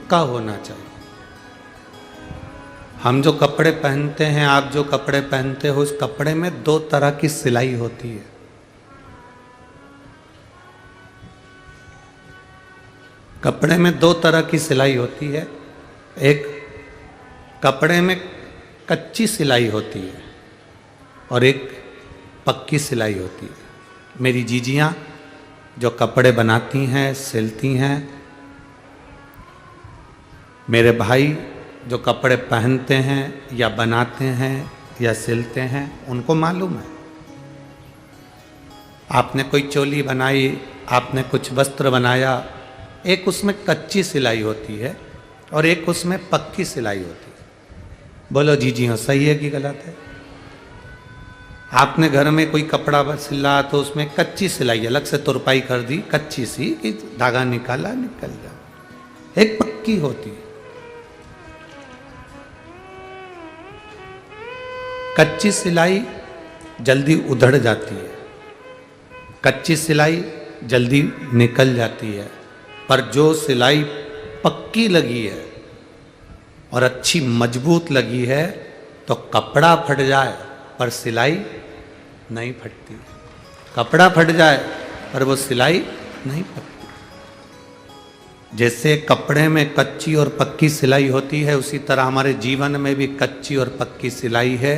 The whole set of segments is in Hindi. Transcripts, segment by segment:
पक्का होना चाहिए। हम जो कपड़े पहनते हैं, आप जो कपड़े पहनते हो, उस कपड़े में 2 तरह की सिलाई होती है। कपड़े में 2 तरह की सिलाई होती है। एक कपड़े में कच्ची सिलाई होती है और एक पक्की सिलाई होती है। मेरी जीजियाँ जो कपड़े बनाती हैं, सिलती हैं, मेरे भाई जो कपड़े पहनते हैं या बनाते हैं या सिलते हैं, उनको मालूम है। आपने कोई चोली बनाई, आपने कुछ वस्त्र बनाया, एक उसमें कच्ची सिलाई होती है और एक उसमें पक्की सिलाई होती है। बोलो जीजियों, सही है कि गलत है? आपने घर में कोई कपड़ा सिला तो उसमें कच्ची सिलाई अलग से तुरपाई कर दी, कच्ची सी कि धागा निकाला निकल गया। एक पक्की होती है। कच्ची सिलाई जल्दी उधड़ जाती है, कच्ची सिलाई जल्दी निकल जाती है, पर जो सिलाई पक्की लगी है और अच्छी मजबूत लगी है तो कपड़ा फट जाए पर सिलाई नहीं फटती। कपड़ा फट जाए पर वो सिलाई नहीं फटती। जैसे कपड़े में कच्ची और पक्की सिलाई होती है, उसी तरह हमारे जीवन में भी कच्ची और पक्की सिलाई है।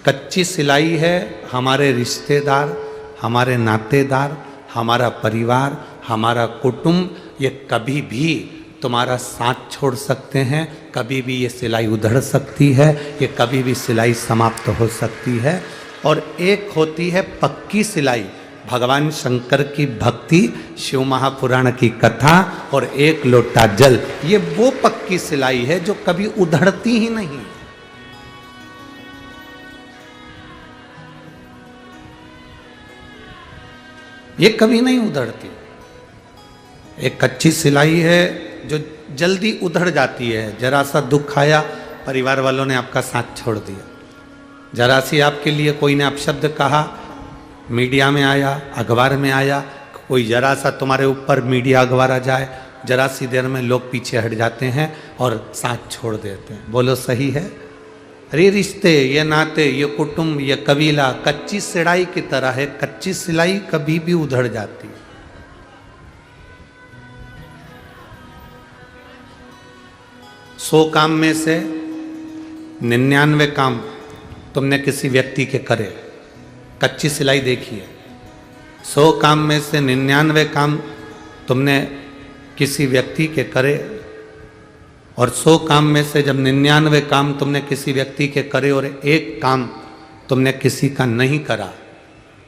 कच्ची सिलाई है हमारे रिश्तेदार, हमारे नातेदार, हमारा परिवार, हमारा कुटुंब। ये कभी भी तुम्हारा साथ छोड़ सकते हैं, कभी भी ये सिलाई उधड़ सकती है, ये कभी भी सिलाई समाप्त हो सकती है। और एक होती है पक्की सिलाई, भगवान शंकर की भक्ति, शिव महापुराण की कथा और एक लोटा जल। ये वो पक्की सिलाई है जो कभी उधड़ती ही नहीं। ये कभी नहीं उधड़ती। एक कच्ची सिलाई है जो जल्दी उधड़ जाती है। जरा सा दुख आया, परिवार वालों ने आपका साथ छोड़ दिया। जरा सी आपके लिए कोई ने अपशब्द कहा, मीडिया में आया, अखबार में आया, कोई जरा सा तुम्हारे ऊपर मीडिया अखबार आ जाए, जरा सी देर में लोग पीछे हट जाते हैं और साथ छोड़ देते हैं। बोलो सही है? अरे रिश्ते, ये नाते, ये कुटुंब, ये कबीला कच्ची सिलाई की तरह है। कच्ची सिलाई कभी भी उधड़ जाती है। 100 काम में से 99 काम तुमने किसी व्यक्ति के करे, कच्ची सिलाई देखिए। 100 काम में से 99 काम तुमने किसी व्यक्ति के करे, और 100 काम में से जब 99 काम तुमने किसी व्यक्ति के करे और एक काम तुमने किसी का नहीं करा,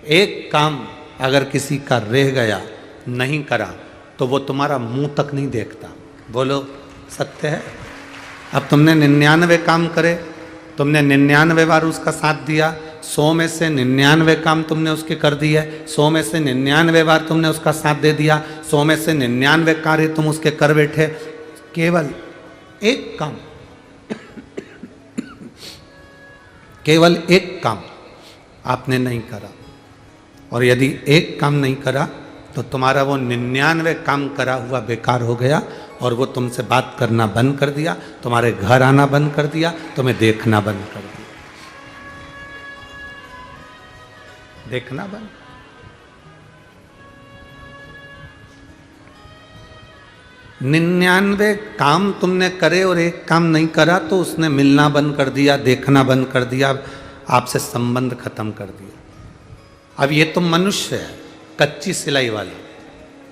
एक काम अगर किसी का रह गया, नहीं करा, तो वो तुम्हारा मुंह तक नहीं देखता। बोलो सत्य है? अब तुमने 99 काम करे, तुमने 99 बार उसका साथ दिया, 100 में से 99 काम तुमने उसके कर दिए, 100 में से 99 बार तुमने उसका साथ दे दिया, 100 में से 99 कार्य तुम उसके कर बैठे, केवल एक काम, केवल एक काम आपने नहीं करा। और यदि एक काम नहीं करा तो तुम्हारा वो 99 काम करा हुआ बेकार हो गया, और वो तुमसे बात करना बंद कर दिया, तुम्हारे घर आना बंद कर दिया, तुम्हें देखना बंद कर दिया। देखना बंद। निन्यानवे काम तुमने करे और एक काम नहीं करा तो उसने मिलना बंद कर दिया, देखना बंद कर दिया, आपसे संबंध खत्म कर दिया। अब ये तो मनुष्य है, कच्ची सिलाई वाला।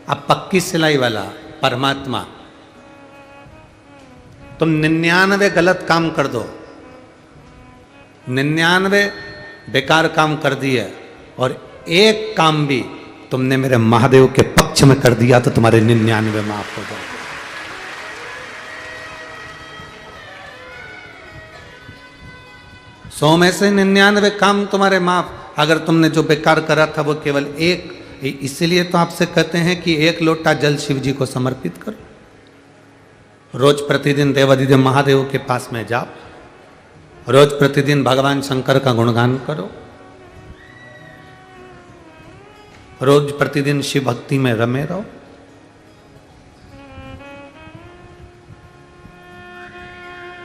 अब पक्की सिलाई वाला परमात्मा। तुम 99 गलत काम कर दो, 99 बेकार काम कर दिए, और एक काम भी तुमने मेरे महादेव के पक्ष में कर दिया तो तुम्हारे 99 माफ हो जाए। 100 में से 99 काम तुम्हारे माफ। अगर तुमने जो बेकार करा था वो केवल एक, इसलिए तो आपसे कहते हैं कि एक लोटा जल शिव जी को समर्पित करो। रोज प्रतिदिन देवाधिदेव महादेव के पास में जाओ, रोज प्रतिदिन भगवान शंकर का गुणगान करो, रोज प्रतिदिन शिव भक्ति में रमे रहो।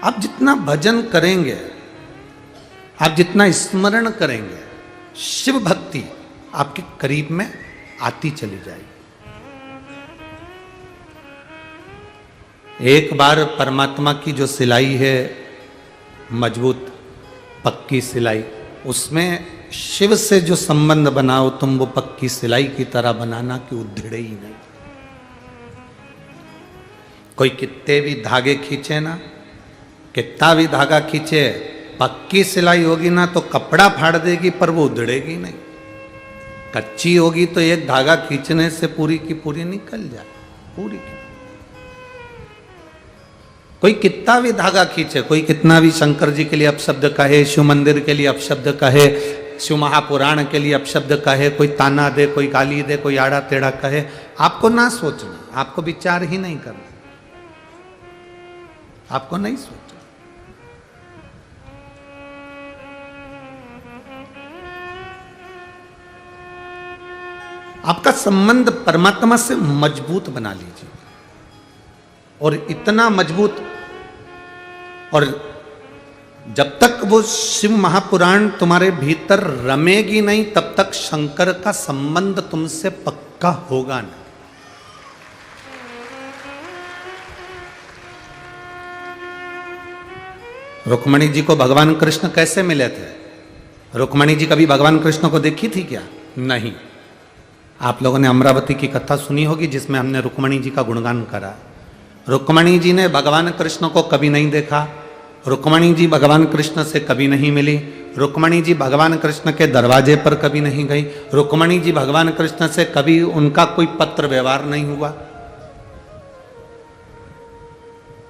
आप जितना भजन करेंगे, आप जितना स्मरण करेंगे, शिव भक्ति आपके करीब में आती चली जाएगी। एक बार परमात्मा की जो सिलाई है, मजबूत पक्की सिलाई, उसमें शिव से जो संबंध बनाओ तुम, वो पक्की सिलाई की तरह बनाना कि उधड़े ही नहीं। कोई कितने भी धागे खींचे ना, कितना भी धागा खींचे, पक्की सिलाई होगी ना तो कपड़ा फाड़ देगी पर वो उधड़ेगी नहीं। कच्ची होगी तो एक धागा खींचने से पूरी की पूरी निकल जाए, पूरी की। कोई कितना भी धागा खींचे, कोई कितना भी शंकर जी के लिए अपशब्द कहे, शिव मंदिर के लिए अपशब्द कहे, शिव महापुराण के लिए अपशब्द कहे, कोई ताना दे, कोई गाली दे, कोई आड़ा टेढ़ा कहे, आपको ना सोचना, आपको विचार ही नहीं करना, आपको नहीं सोचना। आपका संबंध परमात्मा से मजबूत बना लीजिए, और इतना मजबूत, और जब तक वो शिव महापुराण तुम्हारे भीतर रमेगी नहीं तब तक शंकर का संबंध तुमसे पक्का होगा नहीं। रुक्मणी जी को भगवान कृष्ण कैसे मिले थे? रुक्मणी जी कभी भगवान कृष्ण को देखी थी क्या? नहीं। आप लोगों ने अमरावती की कथा सुनी होगी जिसमें हमने रुक्मणी जी का गुणगान करा। रुक्मणी जी ने भगवान कृष्ण को कभी नहीं देखा, रुक्मणी जी भगवान कृष्ण से कभी नहीं मिली, रुक्मणी जी भगवान कृष्ण के दरवाजे पर कभी नहीं गई, रुक्मणी जी भगवान कृष्ण से कभी उनका कोई पत्र व्यवहार नहीं हुआ,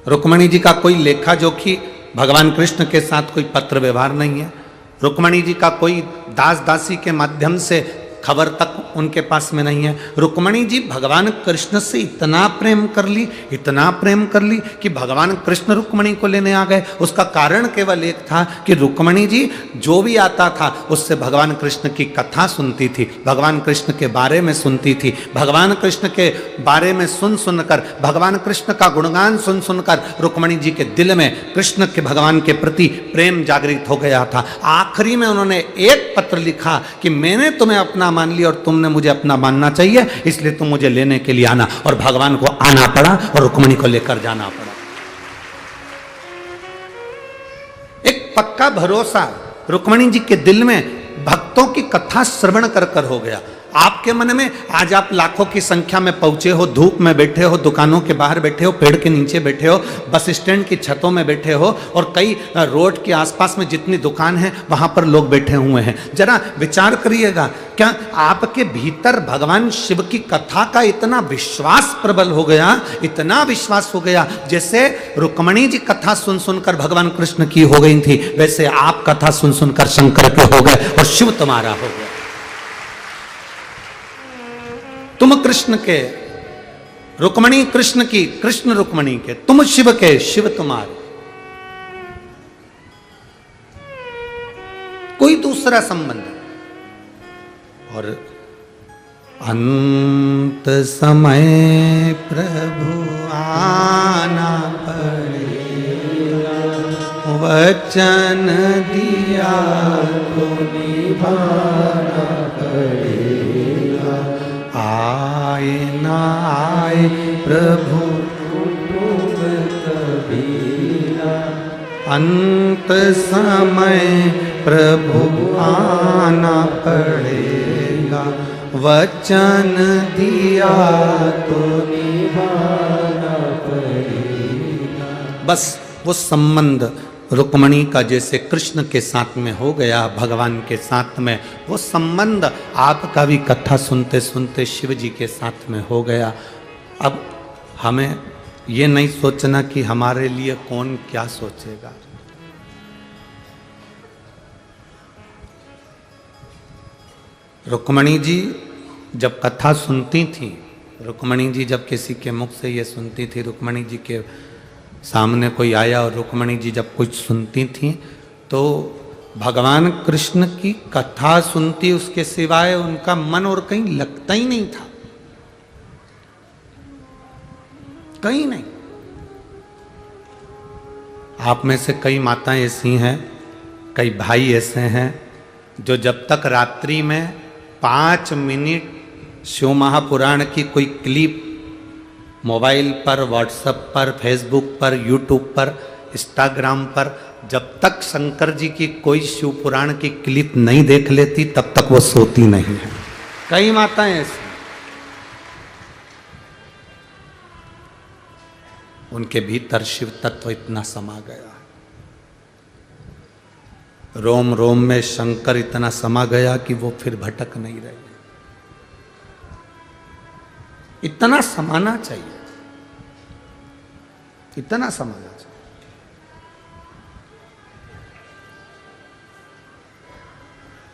रुक्मणी जी का कोई लेखा जोखी भगवान कृष्ण के साथ कोई पत्र व्यवहार नहीं है, रुक्मणी जी का कोई दास दासी के माध्यम से खबर तक उनके पास में नहीं है। रुक्मणी जी भगवान कृष्ण से इतना प्रेम कर ली, इतना प्रेम कर ली कि भगवान कृष्ण रुक्मणी को लेने आ गए। उसका कारण केवल एक था कि रुक्मणी जी जो भी आता था उससे भगवान कृष्ण की कथा सुनती थी, भगवान कृष्ण के बारे में सुनती थी, भगवान कृष्ण के बारे में सुन सुनकर, भगवान कृष्ण का गुणगान सुन सुनकर रुक्मणी जी के दिल में कृष्ण के भगवान के प्रति प्रेम जागृत हो गया था। आखिरी में उन्होंने एक पत्र लिखा कि मैंने तुम्हें अपना मान लिया और तुमने मुझे अपना मानना चाहिए, इसलिए तुम मुझे लेने के लिए आना। और भगवान को आना पड़ा और रुक्मणी को लेकर जाना पड़ा। एक पक्का भरोसा रुक्मणी जी के दिल में भक्तों की कथा श्रवण कर कर हो गया। आपके मन में आज आप लाखों की संख्या में पहुंचे हो, धूप में बैठे हो, दुकानों के बाहर बैठे हो, पेड़ के नीचे बैठे हो, बस स्टैंड की छतों में बैठे हो, और कई रोड के आसपास में जितनी दुकान है वहां पर लोग बैठे हुए हैं। जरा विचार करिएगा, क्या आपके भीतर भगवान शिव की कथा का इतना विश्वास प्रबल हो गया, इतना विश्वास हो गया, जैसे रुक्मणी जी कथा सुन सुनकर भगवान कृष्ण की हो गई थी, वैसे आप कथा सुन सुनकर शंकर के हो गए और शिव तुम्हारा हो गया। तुम कृष्ण के, रुक्मणी कृष्ण की, कृष्ण रुक्मणी के, तुम शिव के, शिव तुम्हारे, कोई दूसरा संबंध। और अंत समय प्रभु आना पड़ेगा, वचन दिया तो निभाना पड़ेगा, आए ना आए प्रभु कबीरा, अंत समय प्रभु आना पड़ेगा, वचन दिया तो निभाना पड़ेगा। बस वो संबंध रुक्मणी का जैसे कृष्ण के साथ में हो गया, भगवान के साथ में, वो संबंध आपका भी कथा सुनते सुनते शिव जी के साथ में हो गया। अब हमें ये नहीं सोचना कि हमारे लिए कौन क्या सोचेगा। रुक्मणी जी जब कथा सुनती थी, रुक्मणी जी जब किसी के मुख से ये सुनती थी, रुक्मणी जी के सामने कोई आया और रुक्मणी जी जब कुछ सुनती थी तो भगवान कृष्ण की कथा सुनती, उसके सिवाय उनका मन और कहीं लगता ही नहीं था, कहीं नहीं। आप में से कई माताएं ऐसी हैं, कई भाई ऐसे हैं जो जब तक रात्रि में 5 मिनट शिव महापुराण की कोई क्लिप मोबाइल पर, व्हाट्सएप पर, फेसबुक पर, यूट्यूब पर, इंस्टाग्राम पर, जब तक शंकर जी की कोई शिव पुराण की क्लिप नहीं देख लेती तब तक वो सोती नहीं है। कई माताएं ऐसी, उनके भीतर शिव तत्व इतना समा गया, रोम रोम में शंकर इतना समा गया कि वो फिर भटक नहीं रहे। इतना समाना चाहिए, इतना समाना चाहिए।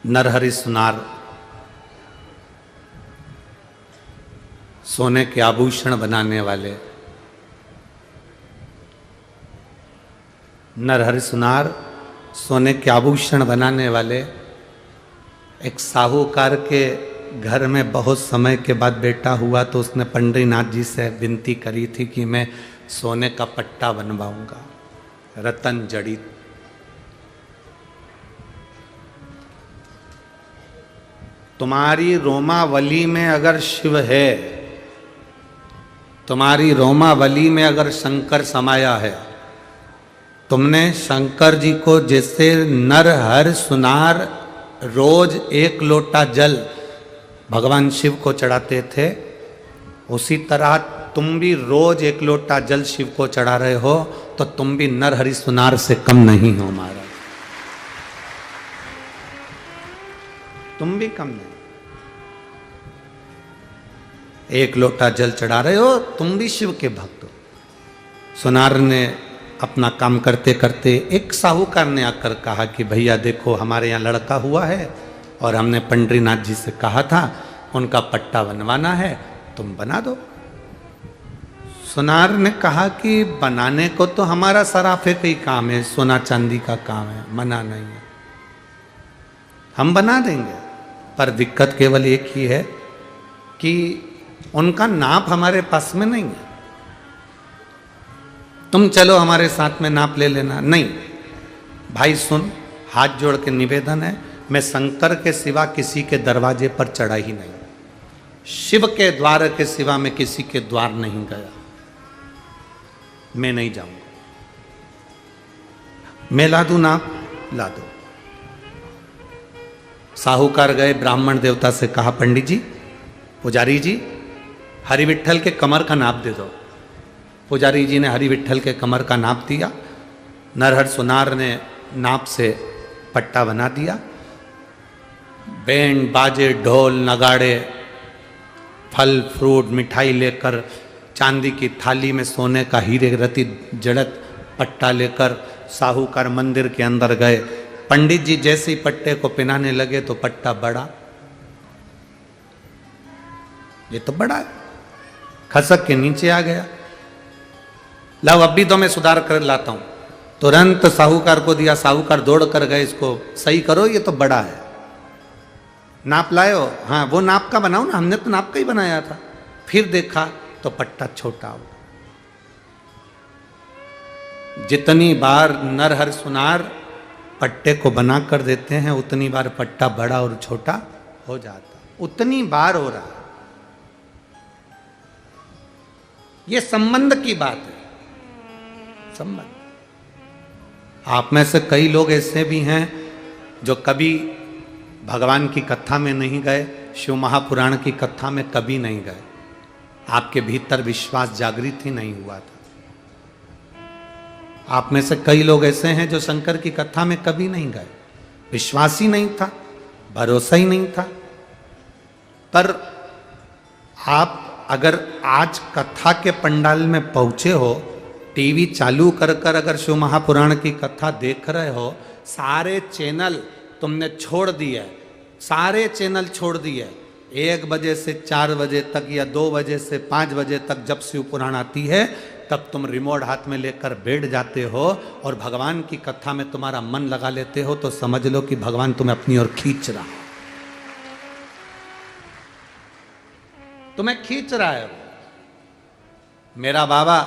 नरहरि सुनार सोने के आभूषण बनाने वाले, नरहरि सुनार सोने के आभूषण बनाने वाले एक साहूकार के घर में बहुत समय के बाद बेटा हुआ तो उसने पंडरीनाथ जी से विनती करी थी कि मैं सोने का पट्टा बनवाऊंगा, रतन जड़ित। तुम्हारी रोमावली में अगर शिव है, तुम्हारी रोमावली में अगर शंकर समाया है, तुमने शंकर जी को जैसे नरहर सुनार रोज 1 लोटा जल भगवान शिव को चढ़ाते थे, उसी तरह तुम भी रोज 1 लोटा जल शिव को चढ़ा रहे हो, तो तुम भी नरहरि सुनार से कम नहीं हो महाराज, तुम भी कम नहीं। 1 लोटा जल चढ़ा रहे हो, तुम भी शिव के भक्त हो। सुनार ने अपना काम करते करते एक साहूकार ने आकर कहा कि भैया देखो हमारे यहाँ लड़का हुआ है और हमने पंडरीनाथ जी से कहा था उनका पट्टा बनवाना है, तुम बना दो। सुनार ने कहा कि बनाने को तो हमारा सराफे का ही काम है, सोना चांदी का काम है, मना नहीं है, हम बना देंगे, पर दिक्कत केवल एक ही है कि उनका नाप हमारे पास में नहीं है, तुम चलो हमारे साथ में नाप ले लेना। नहीं भाई सुन, हाथ जोड़ के निवेदन है, मैं शंकर के सिवा किसी के दरवाजे पर चढ़ा ही नहीं, शिव के द्वार के सिवा मैं किसी के द्वार नहीं गया, मैं नहीं जाऊंगा, मैं ला दूं नाप, ला दो। साहूकार गए, ब्राह्मण देवता से कहा पंडित जी, पुजारी जी हरि विठ्ठल के कमर का नाप दे दो। पुजारी जी ने हरि विठ्ठल के कमर का नाप दिया, नरहर सुनार ने नाप से पट्टा बना दिया। बैंड बाजे ढोल नगाड़े फल फ्रूट मिठाई लेकर, चांदी की थाली में सोने का हीरे रति जड़त पट्टा लेकर साहूकार मंदिर के अंदर गए। पंडित जी जैसे ही पट्टे को पहनाने लगे तो पट्टा बढ़ा, ये तो बड़ा है, खसक के नीचे आ गया। लाओ अब भी तो मैं सुधार कर लाता हूं, तुरंत साहूकार को दिया, साहूकार दौड़ कर गए, इसको सही करो, ये तो बड़ा है। नाप लाए हो? हाँ, वो नाप का बनाओ ना, हमने तो नाप का ही बनाया था। फिर देखा तो पट्टा छोटा हो। जितनी बार नरहर सुनार पट्टे को बना कर देते हैं उतनी बार पट्टा बड़ा और छोटा हो जाता, उतनी बार हो रहा। ये संबंध की बात है, संबंध। आप में से कई लोग ऐसे भी हैं जो कभी भगवान की कथा में नहीं गए, शिव महापुराण की कथा में कभी नहीं गए, आपके भीतर विश्वास जागृत ही नहीं हुआ था। आप में से कई लोग ऐसे हैं जो शंकर की कथा में कभी नहीं गए, विश्वास ही नहीं था, भरोसा ही नहीं था। पर आप अगर आज कथा के पंडाल में पहुंचे हो, टीवी चालू कर कर अगर शिव महापुराण की कथा देख रहे हो, सारे चैनल तुमने छोड़ दिए, सारे चैनल छोड़ दिए, 1 बजे से 4 बजे तक या 2 बजे से 5 बजे तक जब शिव पुराण आती है तब तुम रिमोट हाथ में लेकर बैठ जाते हो और भगवान की कथा में तुम्हारा मन लगा लेते हो, तो समझ लो कि भगवान तुम्हें अपनी ओर खींच रहा है, तुम्हें खींच रहा है। मेरा बाबा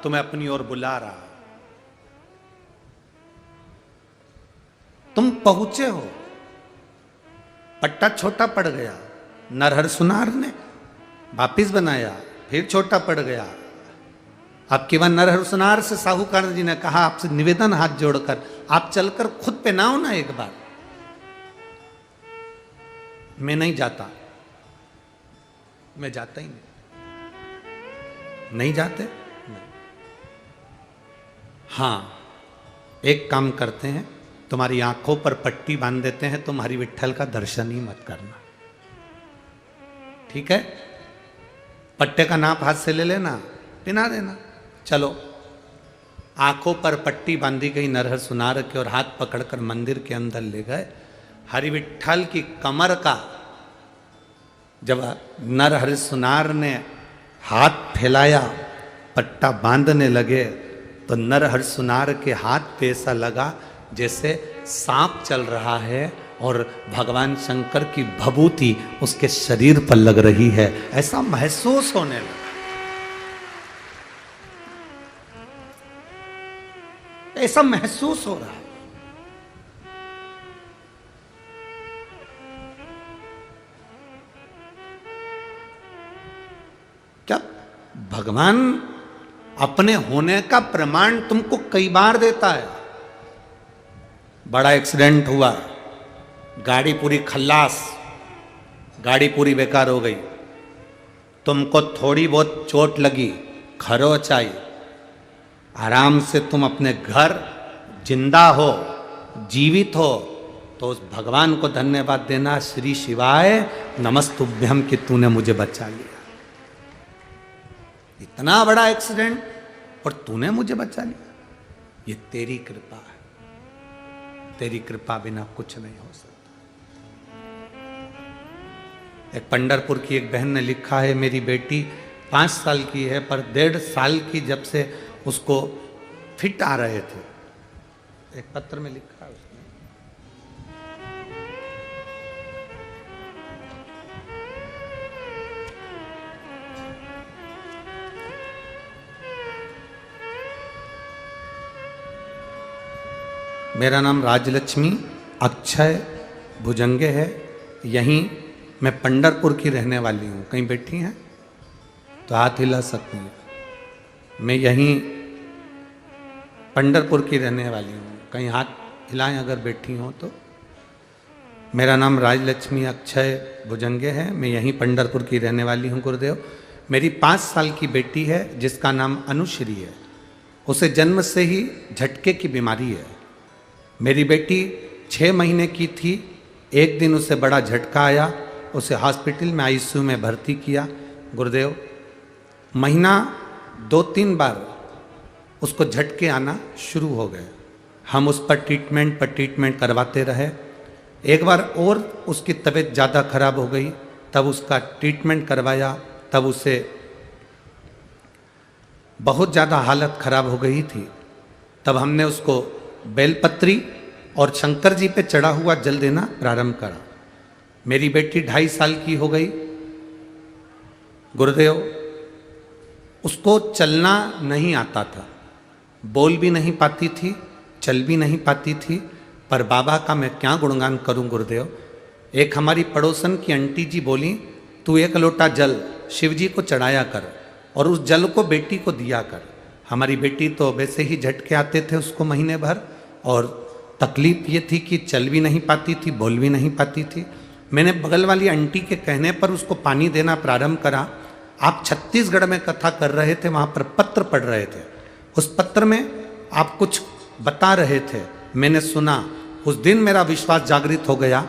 तुम्हें अपनी ओर बुला रहा है। तुम पहुंचे हो, पट्टा छोटा पड़ गया, नरहर सुनार ने वापिस बनाया, फिर छोटा पड़ गया। अब केवल नरहर सुनार से साहूकार जी ने कहा, आपसे निवेदन हाथ जोड़कर आप चलकर खुद पहनाओ ना एक बार। मैं नहीं जाता, मैं जाता ही नहीं जाते नहीं। हाँ, एक काम करते हैं, तुम्हारी आंखों पर पट्टी बांध देते हैं, तुम्हारी विट्ठल का दर्शन ही मत करना, ठीक है? पट्टे का नाप हाथ से ले लेना, पिना देना। चलो, आंखों पर पट्टी बांधी गई नरहर सुनार के और हाथ पकड़कर मंदिर के अंदर ले गए। हरि विट्ठल की कमर का जब नरहर सुनार ने हाथ फैलाया, पट्टा बांधने लगे, तो नरहर सुनार के हाथ पे ऐसा लगा जैसे सांप चल रहा है और भगवान शंकर की भभूति उसके शरीर पर लग रही है, ऐसा महसूस होने लगा। ऐसा महसूस हो रहा है। क्या भगवान अपने होने का प्रमाण तुमको कई बार देता है। बड़ा एक्सीडेंट हुआ, गाड़ी पूरी खल्लास, गाड़ी पूरी बेकार हो गई, तुमको थोड़ी बहुत चोट लगी, खरोच आई, आराम से तुम अपने घर जिंदा हो, जीवित हो, तो उस भगवान को धन्यवाद देना, श्री शिवाय नमस्तुभ्यम कि तूने मुझे बचा लिया। इतना बड़ा एक्सीडेंट और तूने मुझे बचा लिया, ये तेरी कृपा है, तेरी कृपा बिना कुछ नहीं हो सकता। एक पंढरपुर की एक बहन ने लिखा है, मेरी बेटी 5 साल की है, पर 1.5 साल की जब से उसको फिट आ रहे थे, एक पत्र में लिखा है उसने। मेरा नाम राजलक्ष्मी अक्षय भुजंगे है, यहीं मैं पंढरपुर की रहने वाली हूँ। कहीं बैठी हैं तो हाथ हिला सकती हैं। मैं यहीं पंढरपुर की रहने वाली हूँ, कहीं हाथ हिलाएं अगर बैठी हो तो। मेरा नाम राजलक्ष्मी अक्षय भुजंगे है, मैं यहीं पंढरपुर की रहने वाली हूँ गुरुदेव। मेरी 5 साल की बेटी है जिसका नाम अनुश्री है, उसे जन्म से ही झटके की बीमारी है। मेरी बेटी 6 महीने की थी, एक दिन उसे बड़ा झटका आया, उसे हॉस्पिटल में आईसीयू में भर्ती किया गुरुदेव। महीना 2-3 बार उसको झटके आना शुरू हो गए, हम उस पर ट्रीटमेंट करवाते रहे। एक बार और उसकी तबीयत ज़्यादा खराब हो गई, तब उसका ट्रीटमेंट करवाया, तब उसे बहुत ज़्यादा हालत खराब हो गई थी, तब हमने उसको बेलपत्री और शंकर जी पे चढ़ा हुआ जल देना प्रारंभ करा। मेरी बेटी 2.5 साल की हो गई गुरुदेव, उसको चलना नहीं आता था, बोल भी नहीं पाती थी, चल भी नहीं पाती थी, पर बाबा का मैं क्या गुणगान करूं गुरुदेव। एक हमारी पड़ोसन की आंटी जी बोली, तू 1 लोटा जल शिव जी को चढ़ाया कर और उस जल को बेटी को दिया कर। हमारी बेटी तो वैसे ही झटके आते थे उसको महीने भर, और तकलीफ ये थी कि चल भी नहीं पाती थी, बोल भी नहीं पाती थी। मैंने बगल वाली आंटी के कहने पर उसको पानी देना प्रारंभ करा। आप छत्तीसगढ़ में कथा कर रहे थे, वहाँ पर पत्र पढ़ रहे थे, उस पत्र में आप कुछ बता रहे थे, मैंने सुना। उस दिन मेरा विश्वास जागृत हो गया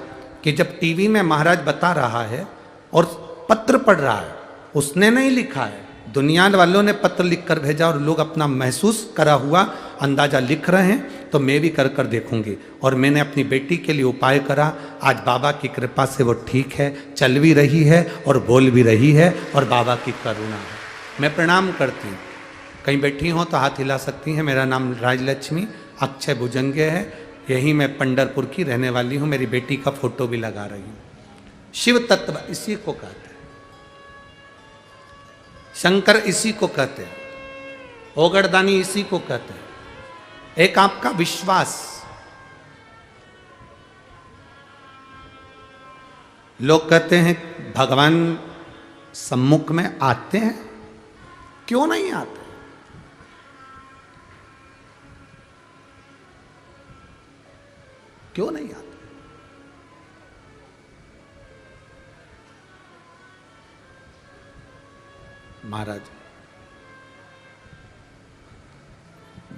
कि जब टीवी में महाराज बता रहा है और पत्र पढ़ रहा है, उसने नहीं लिखा है, दुनिया वालों ने पत्र लिख कर भेजा और लोग अपना महसूस करा हुआ अंदाजा लिख रहे हैं, तो मैं भी कर कर देखूंगी। और मैंने अपनी बेटी के लिए उपाय करा, आज बाबा की कृपा से वो ठीक है, चल भी रही है और बोल भी रही है, और बाबा की करुणा है। मैं प्रणाम करती हूँ, कहीं बैठी हो तो हाथ हिला सकती हैं। मेरा नाम राजलक्ष्मी अक्षय भुजंगे है, यही मैं पंढरपुर की रहने वाली हूँ। मेरी बेटी का फोटो भी लगा रही हूँ। शिव तत्व इसी को कहते हैं, शंकर इसी को कहते हैं, ओगड़दानी इसी को कहते हैं। एक आपका विश्वास, लोग कहते हैं भगवान सम्मुख में आते हैं, क्यों नहीं आते? क्यों नहीं आते? महाराज,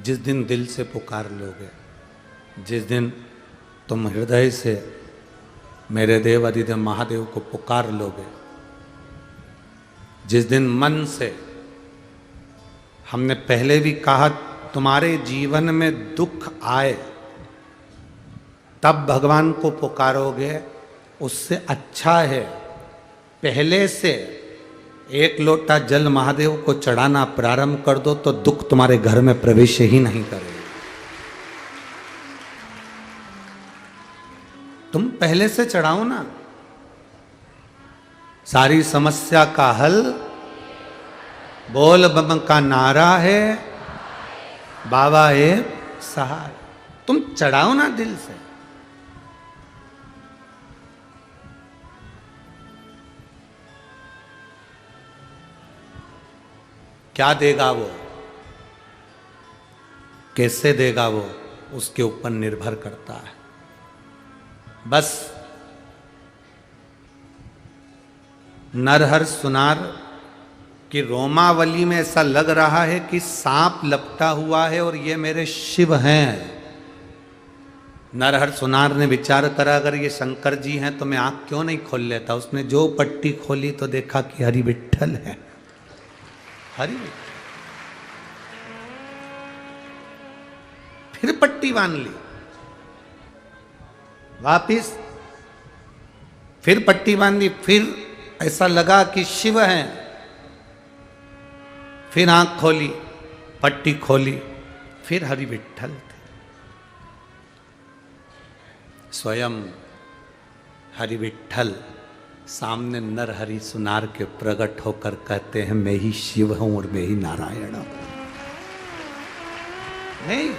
जिस दिन दिल से पुकार लोगे, जिस दिन तुम हृदय से मेरे देव अधिदेव महादेव को पुकार लोगे, जिस दिन मन से, हमने पहले भी कहा, तुम्हारे जीवन में दुख आए तब भगवान को पुकारोगे, उससे अच्छा है पहले से एक लोटा जल महादेव को चढ़ाना प्रारंभ कर दो, तो दुख तुम्हारे घर में प्रवेश ही नहीं करेगा। तुम पहले से चढ़ाओ ना। सारी समस्या का हल बोल बम का नारा है, बाबा है सहाय। तुम चढ़ाओ ना दिल से। क्या देगा वो, कैसे देगा वो, उसके ऊपर निर्भर करता है। बस नरहर सुनार की रोमावली में ऐसा लग रहा है कि सांप लपटा हुआ है और ये मेरे शिव हैं। नरहर सुनार ने विचार करा, अगर ये शंकर जी हैं तो मैं आंख क्यों नहीं खोल लेता। उसने जो पट्टी खोली तो देखा कि हरि विट्ठल है, हरि विट्ठल। फिर पट्टी बांध ली, वापिस फिर पट्टी बांधी, फिर ऐसा लगा कि शिव हैं। फिर आंख खोली, पट्टी खोली, फिर हरि विट्ठल थे। स्वयं हरि विट्ठल सामने नरहरि सुनार के प्रकट होकर कहते हैं, मैं ही शिव हूं और मैं ही नारायण हूं। नहीं,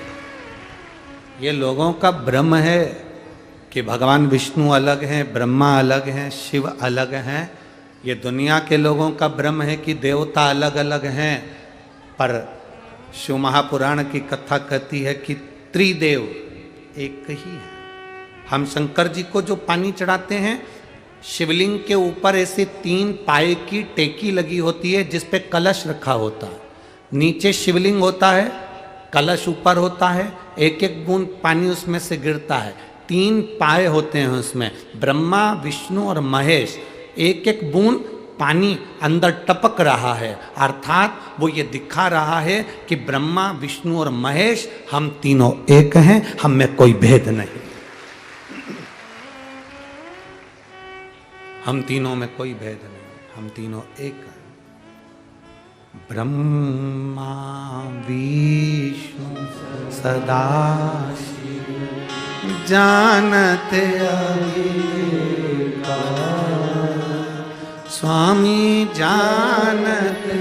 ये लोगों का भ्रम है कि भगवान विष्णु अलग हैं, ब्रह्मा अलग हैं, शिव अलग हैं। ये दुनिया के लोगों का भ्रम है कि देवता अलग अलग हैं। पर शिव महापुराण की कथा कहती है कि त्रिदेव एक ही है। हम शंकर जी को जो पानी चढ़ाते हैं, शिवलिंग के ऊपर ऐसे 3 पाए की टेकी लगी होती है जिस पे कलश रखा होता है। नीचे शिवलिंग होता है, कलश ऊपर होता है, एक एक बूंद पानी उसमें से गिरता है। 3 पाए होते हैं उसमें, ब्रह्मा विष्णु और महेश। एक एक बूंद पानी अंदर टपक रहा है, अर्थात वो ये दिखा रहा है कि ब्रह्मा विष्णु और महेश हम तीनों एक हैं, हम में कोई भेद नहीं। हम तीनों में कोई भेद नहीं, हम तीनों एक हैं। ब्रह्मा विष्णु सदा जानते स्वामी जानते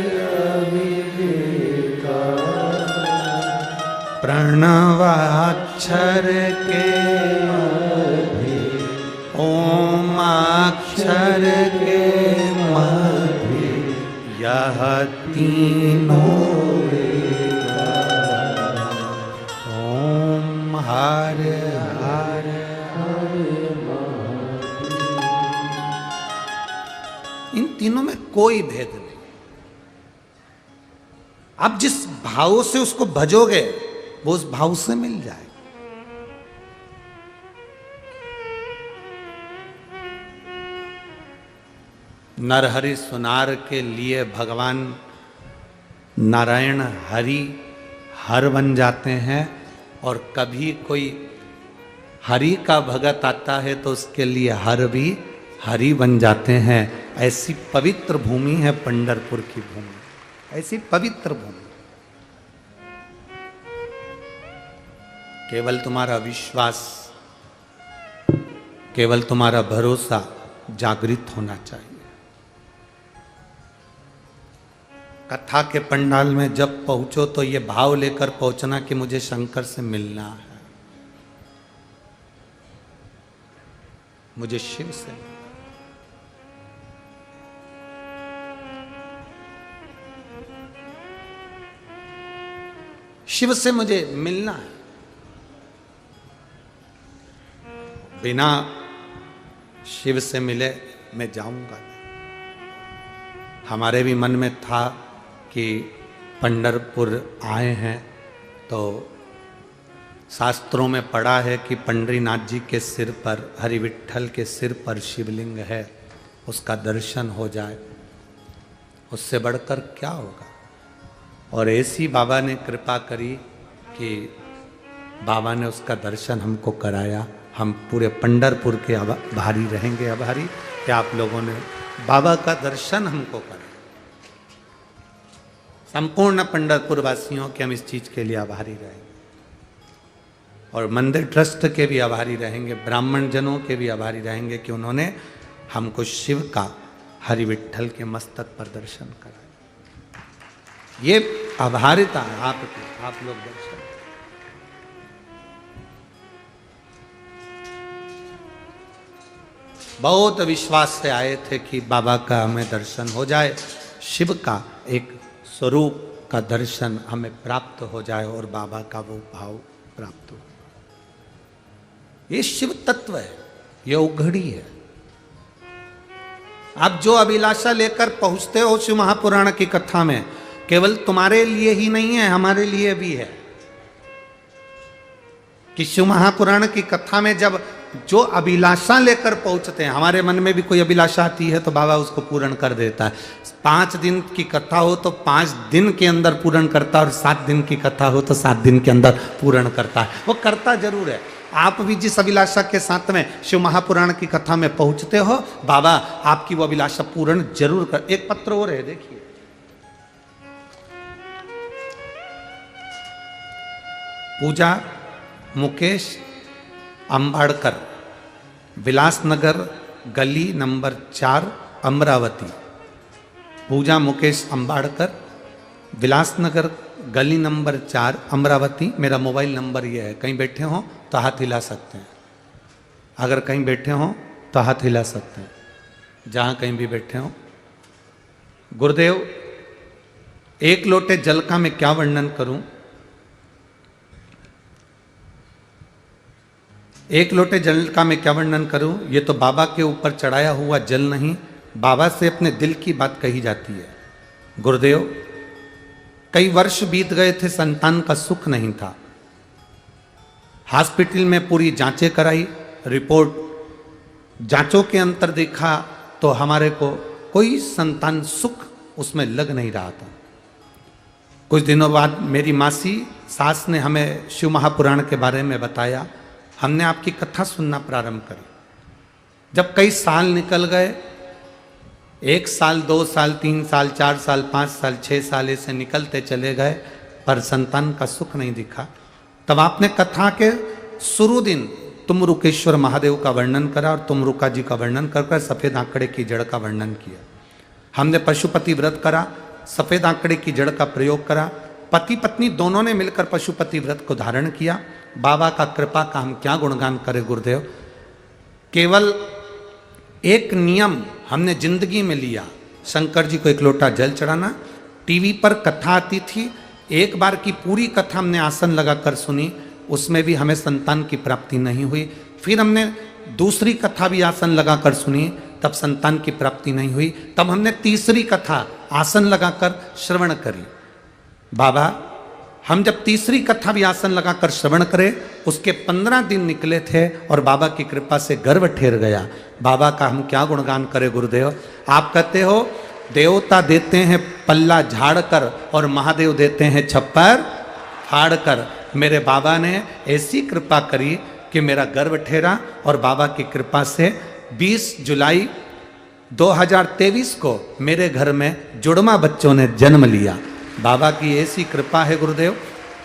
प्रणवाक्षर के ओमाक्षर के मध्य यह तीनों ओम हर हर इन तीनों में कोई भेद नहीं। आप जिस भाव से उसको भजोगे वो उस भाव से मिल जाएगा। नरहरि सुनार के लिए भगवान नारायण हरि हर बन जाते हैं, और कभी कोई हरि का भगत आता है तो उसके लिए हर भी हरि बन जाते हैं। ऐसी पवित्र भूमि है पंढरपुर की भूमि, ऐसी पवित्र भूमि। केवल तुम्हारा विश्वास, केवल तुम्हारा भरोसा जागृत होना चाहिए। कथा के पंडाल में जब पहुंचो तो ये भाव लेकर पहुंचना कि मुझे शंकर से मिलना है, मुझे शिव से मिलना। शिव से मुझे मिलना है। बिना शिव से मिले मैं जाऊंगा नहीं। हमारे भी मन में था कि पंढरपुर आए हैं तो शास्त्रों में पढ़ा है कि पंडरीनाथ जी के सिर पर, हरि विट्ठल के सिर पर शिवलिंग है, उसका दर्शन हो जाए, उससे बढ़कर क्या होगा। और ऐसी बाबा ने कृपा करी कि बाबा ने उसका दर्शन हमको कराया। हम पूरे पंढरपुर के आभारी रहेंगे, आभारी कि आप लोगों ने बाबा का दर्शन हमको कराया। संपूर्ण पंढरपुर वासियों के हम इस चीज के लिए आभारी रहेंगे और मंदिर ट्रस्ट के भी आभारी रहेंगे, ब्राह्मण जनों के भी आभारी रहेंगे कि उन्होंने हमको शिव का, हरि विट्ठल के मस्तक पर दर्शन कराया। ये आभारिता है आपकी, आप लोग दर्शन। बहुत विश्वास से आए थे कि बाबा का हमें दर्शन हो जाए, शिव का एक स्वरूप का दर्शन हमें प्राप्त हो जाए और बाबा का वो भाव प्राप्त हो। ये शिव तत्व है, ये उघड़ी है। आप जो अभिलाषा लेकर पहुंचते हो शिव महापुराण की कथा में, केवल तुम्हारे लिए ही नहीं है, हमारे लिए भी है। कि शिव महापुराण की कथा में जब जो अभिलाषा लेकर पहुंचते हैं, हमारे मन में भी कोई अभिलाषा आती है तो बाबा उसको पूर्ण कर देता है। 5 दिन की कथा हो तो 5 दिन के अंदर पूर्ण करता है, और 7 दिन की कथा हो तो 7 दिन के अंदर पूर्ण करता है। वो करता जरूर है। आप भी जिस अभिलाषा के साथ में शिव महापुराण की कथा में पहुंचते हो, बाबा आपकी वो अभिलाषा पूर्ण जरूर कर। एक पत्र और है, देखिए। पूजा मुकेश अंबाड़कर, विलासनगर गली नंबर 4 अमरावती। पूजा मुकेश अंबाड़कर, विलासनगर गली नंबर 4 अमरावती। मेरा मोबाइल नंबर ये है। कहीं बैठे हो तो हाथ हिला सकते हैं, अगर कहीं बैठे हो तो हाथ हिला सकते हैं, जहां कहीं भी बैठे हो। गुरुदेव, एक लोटे जल का मैं क्या वर्णन करूं। एक लोटे जल का मैं क्या वर्णन करूं। ये तो बाबा के ऊपर चढ़ाया हुआ जल नहीं, बाबा से अपने दिल की बात कही जाती है। गुरुदेव, कई वर्ष बीत गए थे, संतान का सुख नहीं था। हॉस्पिटल में पूरी जांचें कराई, रिपोर्ट जांचों के अंतर देखा तो हमारे को कोई संतान सुख उसमें लग नहीं रहा था। कुछ दिनों बाद मेरी मासी सास ने हमें शिव महापुराण के बारे में बताया। हमने आपकी कथा सुनना प्रारंभ करी। जब कई साल निकल गए, 1 साल, 2 साल, 3 साल, 4 साल, 5 साल, 6 साल ऐसे निकलते चले गए, पर संतान का सुख नहीं दिखा। तब आपने कथा के शुरू दिन तुमरुकेश्वर महादेव का वर्णन करा और तुमरुका जी का वर्णन कर सफेद आंकड़े की जड़ का वर्णन किया। हमने पशुपति व्रत करा, सफेद आंकड़े की जड़ का प्रयोग करा। पति पत्नी दोनों ने मिलकर पशुपति व्रत को धारण किया। बाबा का कृपा का हम क्या गुणगान करें गुरुदेव। केवल एक नियम हमने जिंदगी में लिया, शंकर जी को 1 लोटा जल चढ़ाना। टीवी पर कथा आती थी, एक बार की पूरी कथा हमने आसन लगाकर सुनी, उसमें भी हमें संतान की प्राप्ति नहीं हुई। फिर हमने दूसरी कथा भी आसन लगाकर सुनी, तब संतान की प्राप्ति नहीं हुई। तब हमने तीसरी कथा आसन लगाकर श्रवण करी। बाबा, हम जब तीसरी कथा भी आसन लगाकर श्रवण करें, उसके 15 दिन निकले थे और बाबा की कृपा से गर्भ ठेर गया। बाबा का हम क्या गुणगान करें गुरुदेव। आप कहते हो देवता देते हैं पल्ला झाड़ कर और महादेव देते हैं छप्पर फाड़ कर। मेरे बाबा ने ऐसी कृपा करी कि मेरा गर्भ ठेरा और बाबा की कृपा से 20 जुलाई 2023 को मेरे घर में जुड़वा बच्चों ने जन्म लिया। बाबा की ऐसी कृपा है गुरुदेव।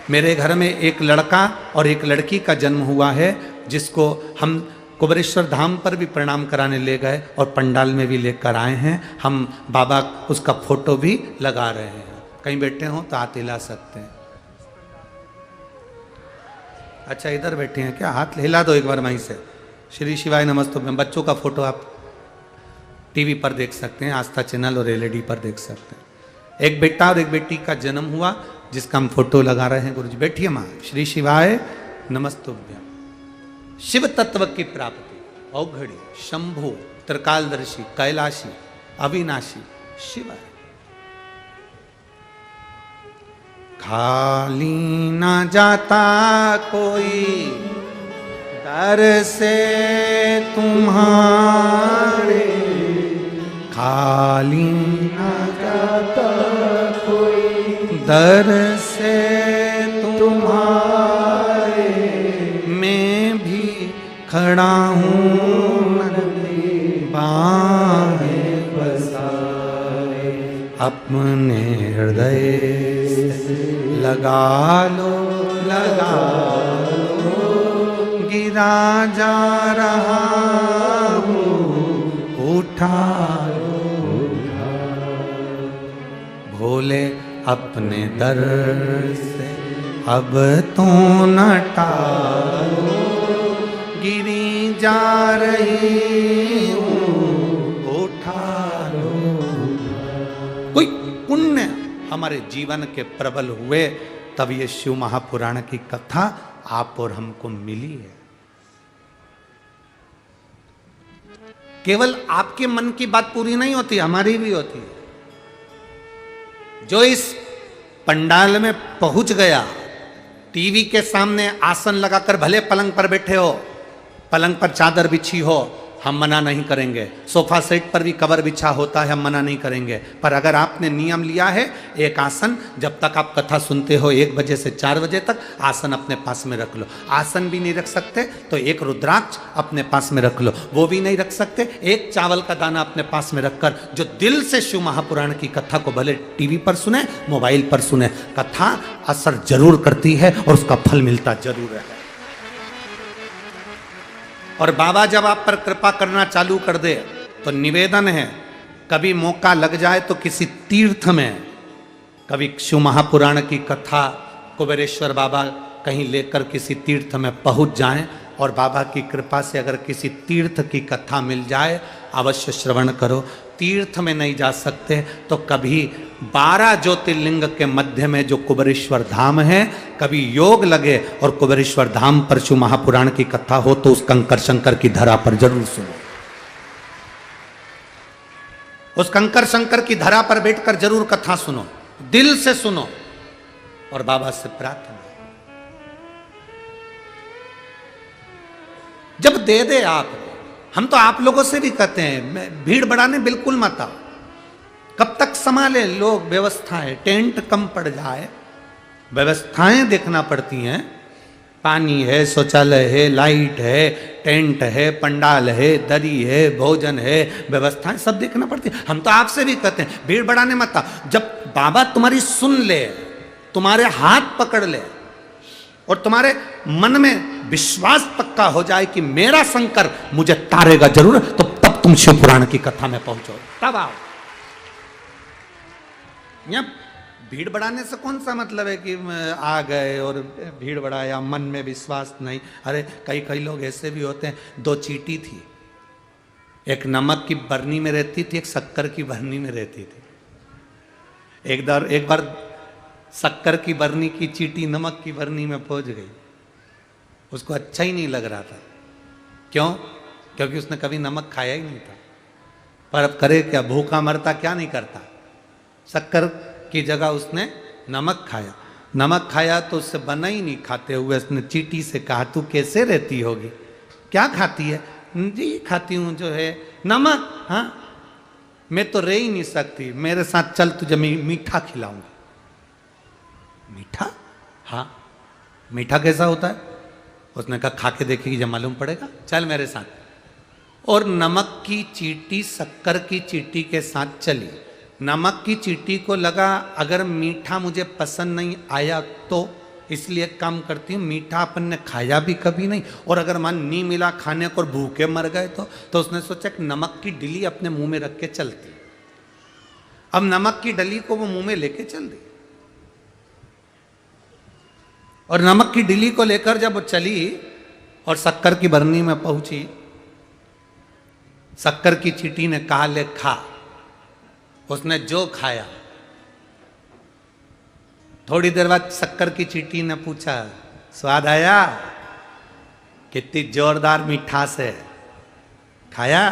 मेरे घर में एक लड़का और एक लड़की का जन्म हुआ है, जिसको हम कुबरेश्वर धाम पर भी प्रणाम कराने ले गए और पंडाल में भी लेकर आए हैं। हम बाबा उसका फोटो भी लगा रहे हैं। कहीं बैठे हो तो हाथ हिला सकते हैं। अच्छा, इधर बैठे हैं क्या? हाथ हिला दो एक बार वहीं से। श्री शिवाय नमस्तुभ्यम। बच्चों का फोटो आप टीवी पर देख सकते हैं, आस्था चैनल और एलईडी पर देख सकते हैं। एक बेटा और एक बेटी का जन्म हुआ, जिसका हम फोटो लगा रहे हैं। गुरु जी बैठिए माँ। श्री शिवाय नमस्तुभ्यम। शिव तत्व की प्राप्ति, औघड़ी, शंभु, त्रिकालदर्शी, कैलाशी, अविनाशी शिव है। खाली ना जाता कोई दर से तुम्हारे, खाली ना जाता कोई दर से तुम्हारे, मैं भी खड़ा हूँ बाहें बसाए, अपने हृदय से लगा लो, लगा लो, गिरा जा रहा हूँ, उठा लो, भोले अपने दर से अब तो न टालो, गिरी जा रही हूँ, उठा लो। कोई पुण्य हमारे जीवन के प्रबल हुए तब ये शिव महापुराण की कथा आप और हमको मिली है। केवल आपके मन की बात पूरी नहीं होती, हमारी भी होती है। जो इस पंडाल में पहुंच गया, टीवी के सामने आसन लगाकर भले पलंग पर बैठे हो, पलंग पर चादर बिछी हो, हम मना नहीं करेंगे। सोफा सेट पर भी कवर बिछा होता है, हम मना नहीं करेंगे। पर अगर आपने नियम लिया है एक आसन, जब तक आप कथा सुनते हो 1 बजे से 4 बजे तक आसन अपने पास में रख लो। आसन भी नहीं रख सकते तो एक रुद्राक्ष अपने पास में रख लो, वो भी नहीं रख सकते एक चावल का दाना अपने पास में रखकर जो दिल से शिव महापुराण की कथा को भले टीवी पर सुने, मोबाइल पर सुने, कथा असर जरूर करती है और उसका फल मिलता जरूर है। और बाबा जब आप पर कृपा करना चालू कर दे तो निवेदन है, कभी मौका लग जाए तो किसी तीर्थ में, कभी शिव महापुराण की कथा कुबेरेश्वर बाबा कहीं लेकर किसी तीर्थ में पहुंच जाएं और बाबा की कृपा से अगर किसी तीर्थ की कथा मिल जाए अवश्य श्रवण करो। तीर्थ में नहीं जा सकते तो कभी 12 ज्योतिर्लिंग के मध्य में जो कुबेरेश्वर धाम है, कभी योग लगे और कुबेरेश्वर धाम पर शिव महापुराण की कथा हो तो उस कंकर शंकर की धरा पर जरूर सुनो। उस कंकर शंकर की धरा पर बैठकर जरूर कथा सुनो, दिल से सुनो और बाबा से प्रार्थना। जब दे दे आप, हम तो आप लोगों से भी कहते हैं भीड़ बढ़ाने बिल्कुल मत आओ। कब तक संभाले लोग व्यवस्थाएं, टेंट कम पड़ जाए, व्यवस्थाएं देखना पड़ती हैं। पानी है, शौचालय है, लाइट है, टेंट है, पंडाल है, दरी है, भोजन है, व्यवस्थाएं सब देखना पड़ती है। हम तो आपसे भी कहते हैं भीड़ बढ़ाने मत आओ। जब बाबा तुम्हारी सुन ले, तुम्हारे हाथ पकड़ ले और तुम्हारे मन में विश्वास पक्का हो जाए कि मेरा शंकर मुझे तारेगा जरूर, तो तब तुम शिव पुराण की कथा में पहुंचो, तब आओ। यहां भीड़ बढ़ाने से कौन सा मतलब है कि आ गए और भीड़ बढ़ाया, मन में विश्वास नहीं। अरे कई लोग ऐसे भी होते हैं, 2 चींटी थी, एक नमक की बरनी में रहती थी, एक शक्कर की बरनी में रहती थी। एक बार शक्कर की बरनी की चींटी नमक की बरनी में पहुंच गई, उसको अच्छा ही नहीं लग रहा था। क्यों? क्योंकि उसने कभी नमक खाया ही नहीं था। पर अब करे क्या, भूखा मरता क्या नहीं करता। शक्कर की जगह उसने नमक खाया। नमक खाया तो उससे बना ही नहीं, खाते हुए उसने चींटी से कहा तू कैसे रहती होगी, क्या खाती है? जी खाती हूँ जो है नमक। हाँ, मैं तो रह ही नहीं सकती, मेरे साथ चल तुझे मीठा खिलाऊंगी। मीठा? हाँ, मीठा कैसा होता है? उसने कहा खा के देखेगी जब मालूम पड़ेगा, चल मेरे साथ। और नमक की चींटी शक्कर की चींटी के साथ चली। नमक की चींटी को लगा अगर मीठा मुझे पसंद नहीं आया तो इसलिए काम करती हूँ, मीठा अपन ने खाया भी कभी नहीं, और अगर मन नहीं मिला खाने को और भूखे मर गए तो उसने सोचा कि नमक की डली अपने मुंह में रख के चलती। अब नमक की डली को वो मुंह में लेके चल दी और नमक की डली को लेकर जब वो चली और शक्कर की बरनी में पहुंची, शक्कर की चींटी ने कहा ले खा। उसने जो खाया थोड़ी देर बाद शक्कर की चींटी ने पूछा, स्वाद आया? कितनी जोरदार मिठास है, खाया?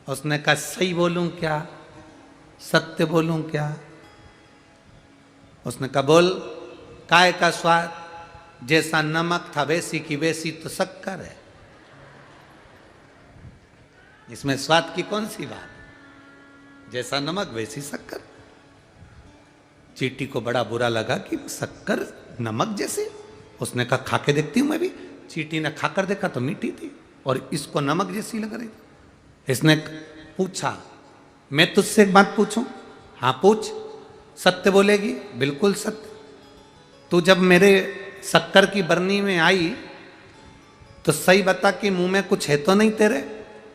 उसने कहा, सही बोलूं क्या, सत्य बोलूं क्या? उसने कहा, बोल। काय का स्वाद? जैसा नमक था वैसी की वैसी तो शक्कर है, इसमें स्वाद की कौन सी बात? जैसा नमक वैसी शक्कर। चींटी को बड़ा बुरा लगा कि शक्कर नमक जैसे। उसने कहा, खा के देखती हूं मैं भी। चींटी ने खाकर देखा तो मीठी थी और इसको नमक जैसी लग रही थी। इसने पूछा, मैं तुझसे एक बात पूछूं? हाँ पूछ। सत्य बोलेगी? बिल्कुल सत्य। तू जब मेरे शक्कर की बरनी में आई तो सही बता कि मुंह में कुछ है तो नहीं तेरे?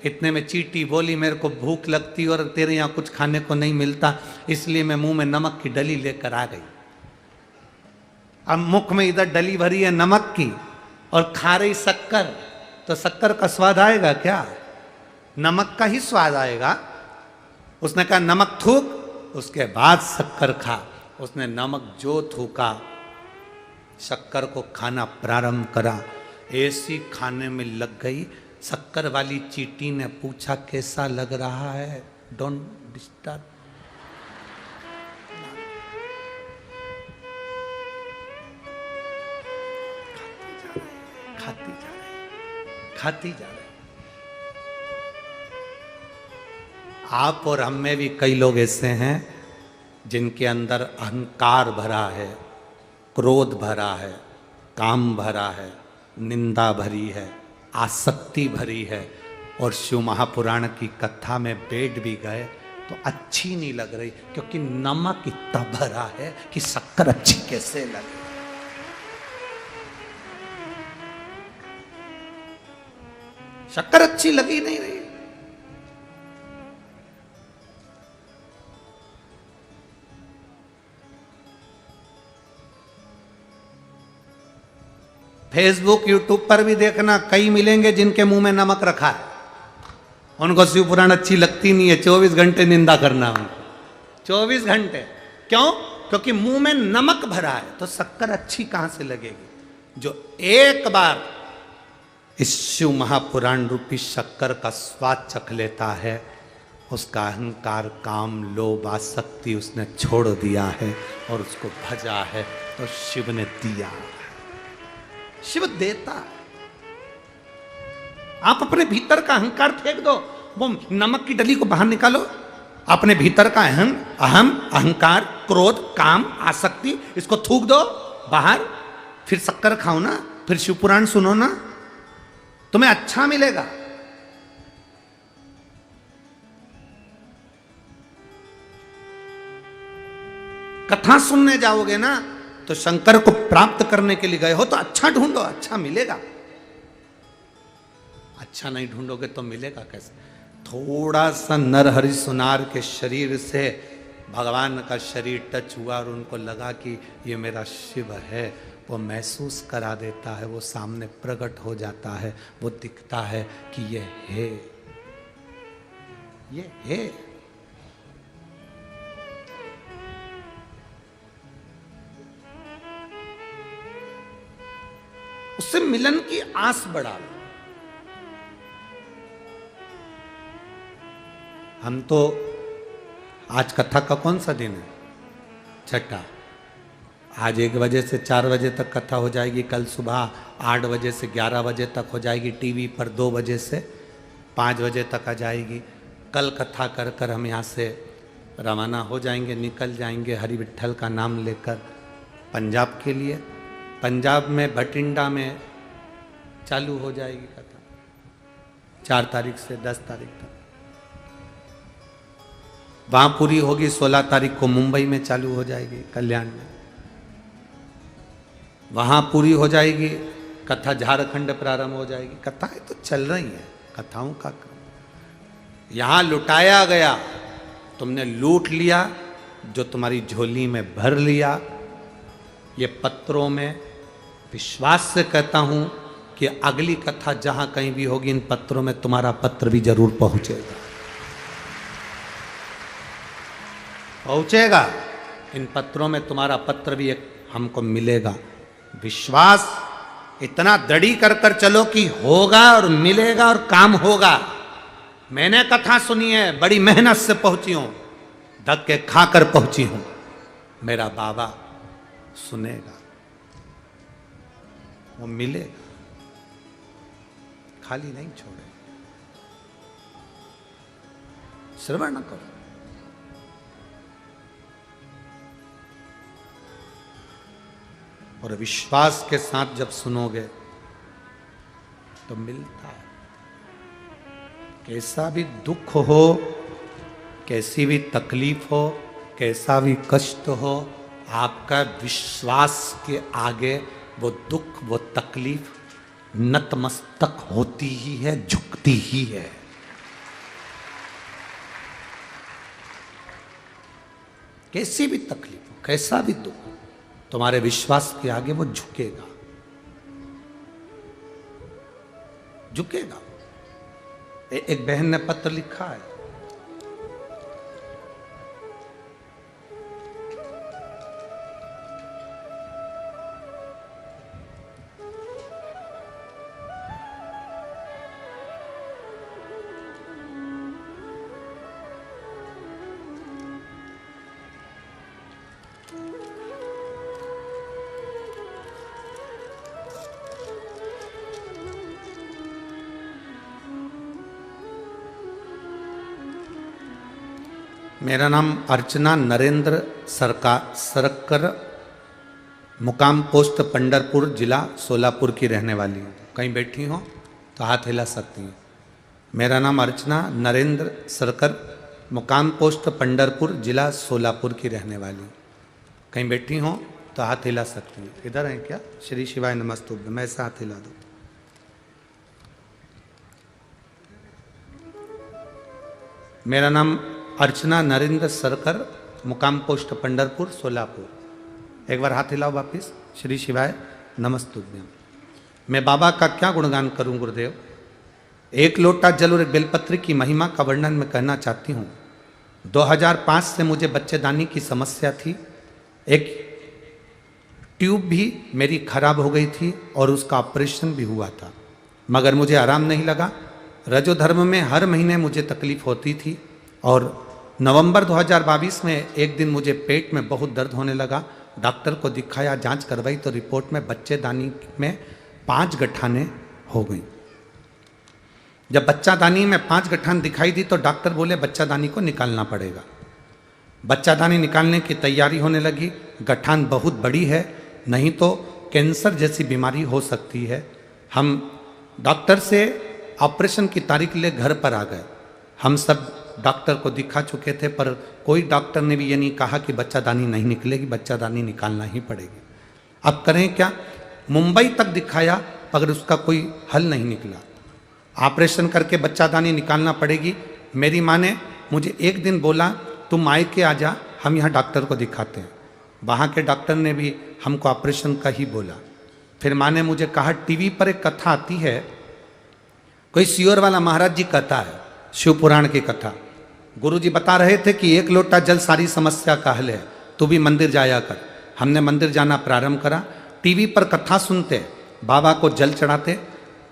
इतने में चींटी बोली, मेरे को भूख लगती और तेरे यहाँ कुछ खाने को नहीं मिलता, इसलिए मैं मुंह में नमक की डली लेकर आ गई। अब मुख में इधर डली भरी है नमक की और खा रही शक्कर, तो शक्कर का स्वाद आएगा क्या? नमक का ही स्वाद आएगा। उसने कहा, नमक थूक, उसके बाद शक्कर खा। उसने नमक जो थूका, शक्कर को खाना प्रारंभ करा। ऐसी खाने में लग गई। शक्कर वाली चींटी ने पूछा, कैसा लग रहा है? Don't disturb. खाती जा रही। आप और हम में भी कई लोग ऐसे हैं जिनके अंदर अहंकार भरा है, क्रोध भरा है, काम भरा है, निंदा भरी है, आसक्ति भरी है, और शिव महापुराण की कथा में बैठ भी गए तो अच्छी नहीं लग रही, क्योंकि नमक इतना भरा है कि शक्कर अच्छी कैसे लगे। शक्कर अच्छी लगी नहीं रही। फेसबुक यूट्यूब पर भी देखना, कई मिलेंगे जिनके मुंह में नमक रखा है, उनको शिव पुराण अच्छी लगती नहीं है, 24 घंटे निंदा करना उनको, 24 घंटे। क्यों? क्योंकि मुंह में नमक भरा है, तो शक्कर अच्छी कहां से लगेगी? जो एक बार इस शिव महापुराण रूपी शक्कर का स्वाद चख लेता है, उसका अहंकार, काम, लोभ, आसक्ति उसने छोड़ दिया है और उसको भजा है, तो शिव ने दिया। शिव देता है। आप अपने भीतर का अहंकार फेंक दो, वो नमक की डली को बाहर निकालो। अपने भीतर का अहम, अहंकार, क्रोध, काम, आसक्ति, इसको थूक दो बाहर, फिर शक्कर खाओ ना, फिर शिव पुराण सुनो ना, तुम्हें अच्छा मिलेगा। कथा सुनने जाओगे ना तो शंकर को प्राप्त करने के लिए गए हो तो अच्छा ढूंढो, अच्छा मिलेगा। अच्छा नहीं ढूंढोगे तो मिलेगा कैसे? थोड़ा सा नरहरि सुनार के शरीर से भगवान का शरीर टच हुआ और उनको लगा कि ये मेरा शिव है, वो महसूस करा देता है, वो सामने प्रकट हो जाता है, वो दिखता है कि ये है, ये है। उससे मिलन की आस बढ़ा लो। हम तो आज कथा का कौन सा दिन है? छठा। आज 1 बजे से 4 बजे तक कथा हो जाएगी, कल सुबह 8 बजे से 11 बजे तक हो जाएगी, टीवी पर 2 बजे से 5 बजे तक आ जाएगी। कल कथा कर कर हम यहाँ से रवाना हो जाएंगे, निकल जाएंगे हरि विट्ठल का नाम लेकर पंजाब के लिए। पंजाब में भटिंडा में चालू हो जाएगी कथा 4 तारीख से 10 तारीख तक। वहां पूरी होगी 16 तारीख को मुंबई में चालू हो जाएगी, कल्याण में। वहां पूरी हो जाएगी कथा, झारखंड प्रारंभ हो जाएगी। कथाएं तो चल रही हैं, कथाओं का क्रम। यहां लुटाया गया, तुमने लूट लिया, जो तुम्हारी झोली में भर लिया। ये पत्रों में विश्वास से कहता हूं कि अगली कथा जहां कहीं भी होगी, इन पत्रों में तुम्हारा पत्र भी जरूर पहुंचेगा, पहुंचेगा। इन पत्रों में तुम्हारा पत्र भी एक हमको मिलेगा। विश्वास इतना दृढ़ी कर कर चलो कि होगा और मिलेगा और काम होगा। मैंने कथा सुनी है, बड़ी मेहनत से पहुंची हूं, धक्के खाकर पहुंची हूं। मेरा बाबा सुनेगा, वो मिलेगा, खाली नहीं छोड़ेगा। श्रवण न करो। और विश्वास के साथ जब सुनोगे तो मिलता है। कैसा भी दुख हो, कैसी भी तकलीफ हो, कैसा भी कष्ट हो, आपका विश्वास के आगे वो दुख, वो तकलीफ नतमस्तक होती ही है, झुकती ही है। कैसी भी तकलीफ हो, कैसा भी दुख हो, तुम्हारे विश्वास के आगे वो झुकेगा, झुकेगा। एक बहन ने पत्र लिखा है, मेरा नाम अर्चना नरेंद्र सरकर, मुकाम पोस्ट पंडरपुर, जिला सोलापुर की रहने वाली हूँ। कहीं बैठी हो तो हाथ हिला सकती हैं। मेरा नाम अर्चना नरेंद्र सरकर, मुकाम पोस्ट पंडरपुर, जिला सोलापुर की रहने वाली हूँ। कहीं बैठी हो तो हाथ हिला सकती हैं। इधर हैं क्या? श्री शिवाय नमस्तुभ्यं। मैं ऐसा हाथ हिला दूँ। मेरा नाम अर्चना नरेंद्र सरकर, मुकाम पोस्ट पंडरपुर, सोलापुर। एक बार हाथ हिलाओ वापिस। श्री शिवाय नमस्तुभ्यं। मैं बाबा का क्या गुणगान करूं गुरुदेव। एक लोटा जल और एक बेलपत्र की महिमा का वर्णन मैं कहना चाहती हूं। 2005 से मुझे बच्चेदानी की समस्या थी। एक ट्यूब भी मेरी खराब हो गई थी और उसका ऑपरेशन भी हुआ था, मगर मुझे आराम नहीं लगा। रजोधर्म में हर महीने मुझे तकलीफ होती थी और नवंबर 2022 में एक दिन मुझे पेट में बहुत दर्द होने लगा। डॉक्टर को दिखाया, जांच करवाई तो रिपोर्ट में बच्चेदानी में 5 गठानें हो गई। जब बच्चादानी में 5 गठान दिखाई दी तो डॉक्टर बोले बच्चादानी को निकालना पड़ेगा। बच्चादानी निकालने की तैयारी होने लगी। गठान बहुत बड़ी है, नहीं तो कैंसर जैसी बीमारी हो सकती है। हम डॉक्टर से ऑपरेशन की तारीख ले घर पर आ गए। हम सब डॉक्टर को दिखा चुके थे, पर कोई डॉक्टर ने भी ये नहीं कहा कि बच्चादानी नहीं निकलेगी, बच्चादानी निकालना ही पड़ेगी। अब करें क्या? मुंबई तक दिखाया मगर उसका कोई हल नहीं निकला। ऑपरेशन करके बच्चादानी निकालना पड़ेगी। मेरी माँ ने मुझे एक दिन बोला तुम आए के आ जा, हम यहाँ डॉक्टर को दिखाते हैं। वहाँ के डॉक्टर ने भी हमको ऑपरेशन का ही बोला। फिर माँ ने मुझे कहा टीवी पर एक कथा आती है, कोई सियोर वाला महाराज जी कहता है, शिव पुराण की कथा। गुरुजी बता रहे थे कि एक लोटा जल सारी समस्या का हल है, तू भी मंदिर जाया कर। हमने मंदिर जाना प्रारंभ करा। टीवी पर कथा सुनते, बाबा को जल चढ़ाते।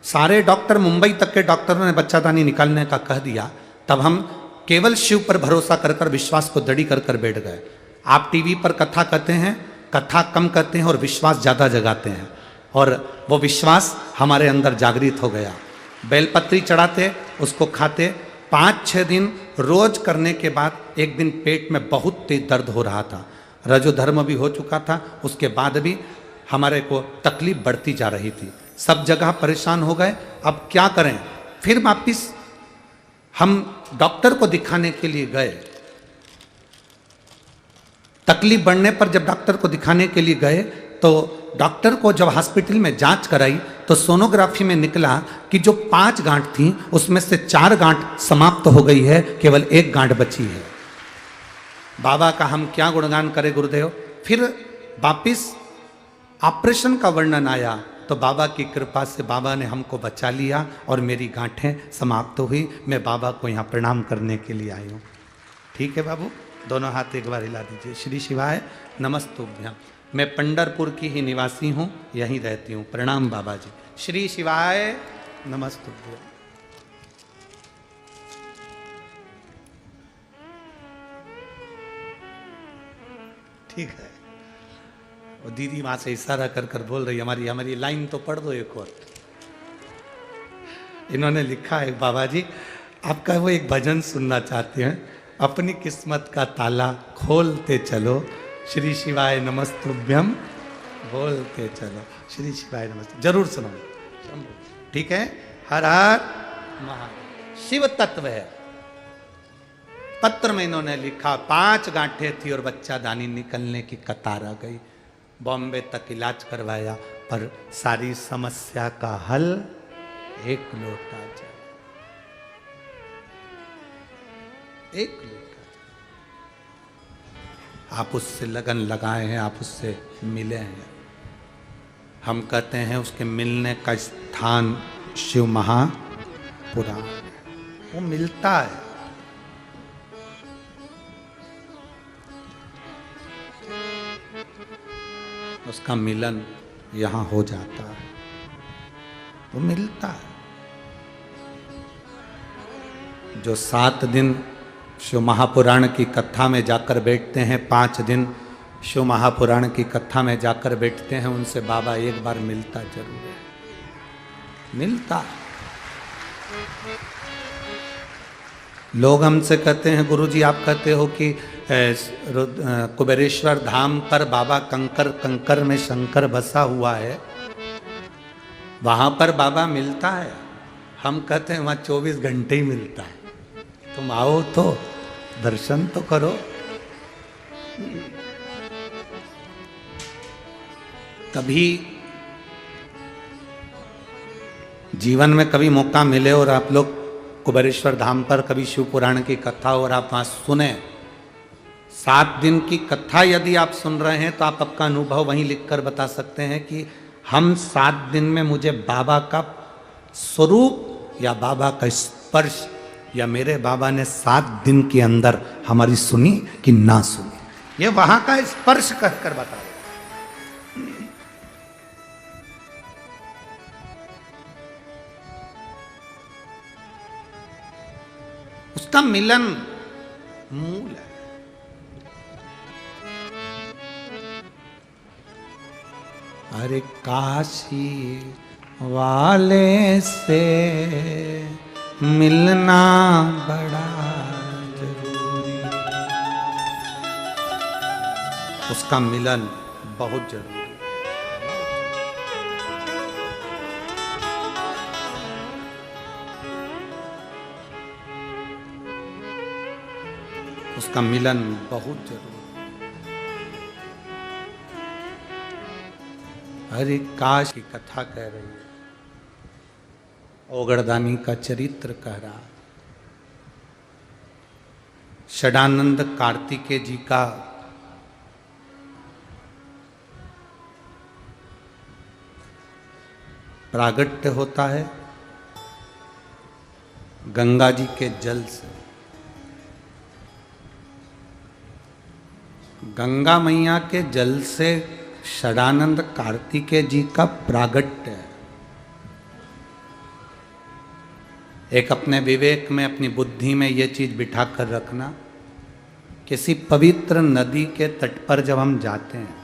सारे डॉक्टर, मुंबई तक के डॉक्टरों ने बच्चादानी निकालने का कह दिया। तब हम केवल शिव पर भरोसा कर कर विश्वास को दृढ़ कर कर बैठ गए। आप टीवी पर कथा कहते हैं, कथा कम करते हैं और विश्वास ज़्यादा जगाते हैं, और वो विश्वास हमारे अंदर जागृत हो गया। बेलपत्री चढ़ाते, उसको खाते। 5-6 दिन रोज करने के बाद एक दिन पेट में बहुत तेज दर्द हो रहा था। रजोधर्म भी हो चुका था, उसके बाद भी हमारे को तकलीफ बढ़ती जा रही थी। सब जगह परेशान हो गए। अब क्या करें? फिर वापिस हम डॉक्टर को दिखाने के लिए गए। तकलीफ बढ़ने पर जब डॉक्टर को दिखाने के लिए गए तो डॉक्टर को जब हॉस्पिटल में जांच कराई तो सोनोग्राफी में निकला कि जो 5 गांठ थी उसमें से 4 गांठ समाप्त हो गई है, केवल 1 गांठ बची है। बाबा का हम क्या गुणगान करें गुरुदेव। फिर वापिस ऑपरेशन का वर्णन आया तो बाबा की कृपा से बाबा ने हमको बचा लिया और मेरी गांठें समाप्त हुई। मैं बाबा को यहाँ प्रणाम करने के लिए आई हूँ। ठीक है बाबू। दोनों हाथ एक बार हिला दीजिए। श्री शिवाय नमस्तुभ्यम। मैं पंडरपुर की ही निवासी हूँ, यहीं रहती हूँ। प्रणाम बाबा जी। श्री शिवाय नमस्तुभ्यम। ठीक है। और दीदी वहां से इशारा कर कर बोल रही, हमारी हमारी लाइन तो पढ़ दो एक और। इन्होंने लिखा है बाबा जी, आपका वो एक भजन सुनना चाहते हैं, अपनी किस्मत का ताला खोलते चलो, श्री शिवाय नमस्तुभ्यम बोलते चलो। श्री शिवाय नमस्ते जरूर सुनो। ठीक है। हर हर महादेव। शिव तत्व है। पत्र में इन्होंने लिखा 5 गांठें थी और बच्चा दानी निकलने की कतार आ गई। बॉम्बे तक इलाज करवाया पर सारी समस्या का हल एक लोटा चाय। एक लोटा चाय। आप उससे लगन लगाए हैं, आप उससे मिले हैं। हम कहते हैं उसके मिलने का स्थान शिव महापुराण, वो मिलता है। उसका मिलन यहां हो जाता है, वो मिलता है। जो 7 दिन शिव महापुराण की कथा में जाकर बैठते हैं, 5 दिन शिव महापुराण की कथा में जाकर बैठते हैं, उनसे बाबा एक बार मिलता जरूर है, मिलता। लोग हमसे कहते हैं गुरुजी आप कहते हो कि कुबेरेश्वर धाम पर बाबा कंकर, कंकर में शंकर बसा हुआ है, वहां पर बाबा मिलता है। हम कहते हैं वहां 24 घंटे ही मिलता है। तुम आओ तो दर्शन तो करो। कभी जीवन में कभी मौका मिले और आप लोग कुबेरेश्वर धाम पर कभी शिव पुराण की कथा और आप वहां सुने, 7 दिन की कथा यदि आप सुन रहे हैं तो आप आपका अनुभव वहीं लिखकर बता सकते हैं कि हम 7 दिन में मुझे बाबा का स्वरूप या बाबा का स्पर्श या मेरे बाबा ने 7 दिन के अंदर हमारी सुनी कि ना सुनी, ये वहां का स्पर्श कहकर बता। उसका मिलन मूल है। अरे काशी वाले से मिलना बड़ा जरूरी, उसका मिलन बहुत जरूरी। उसका मिलन बहुत जरूरी। हरे काश की कथा कह रही है, ओगड़दानी का चरित्र कह रहा, षडानंद कार्तिकेय जी का प्रागट्य होता है गंगा जी के जल से। गंगा मैया के जल से षडानंद कार्तिकेय जी का प्रागट्य है। एक अपने विवेक में, अपनी बुद्धि में ये चीज बिठा कर रखना, किसी पवित्र नदी के तट पर जब हम जाते हैं,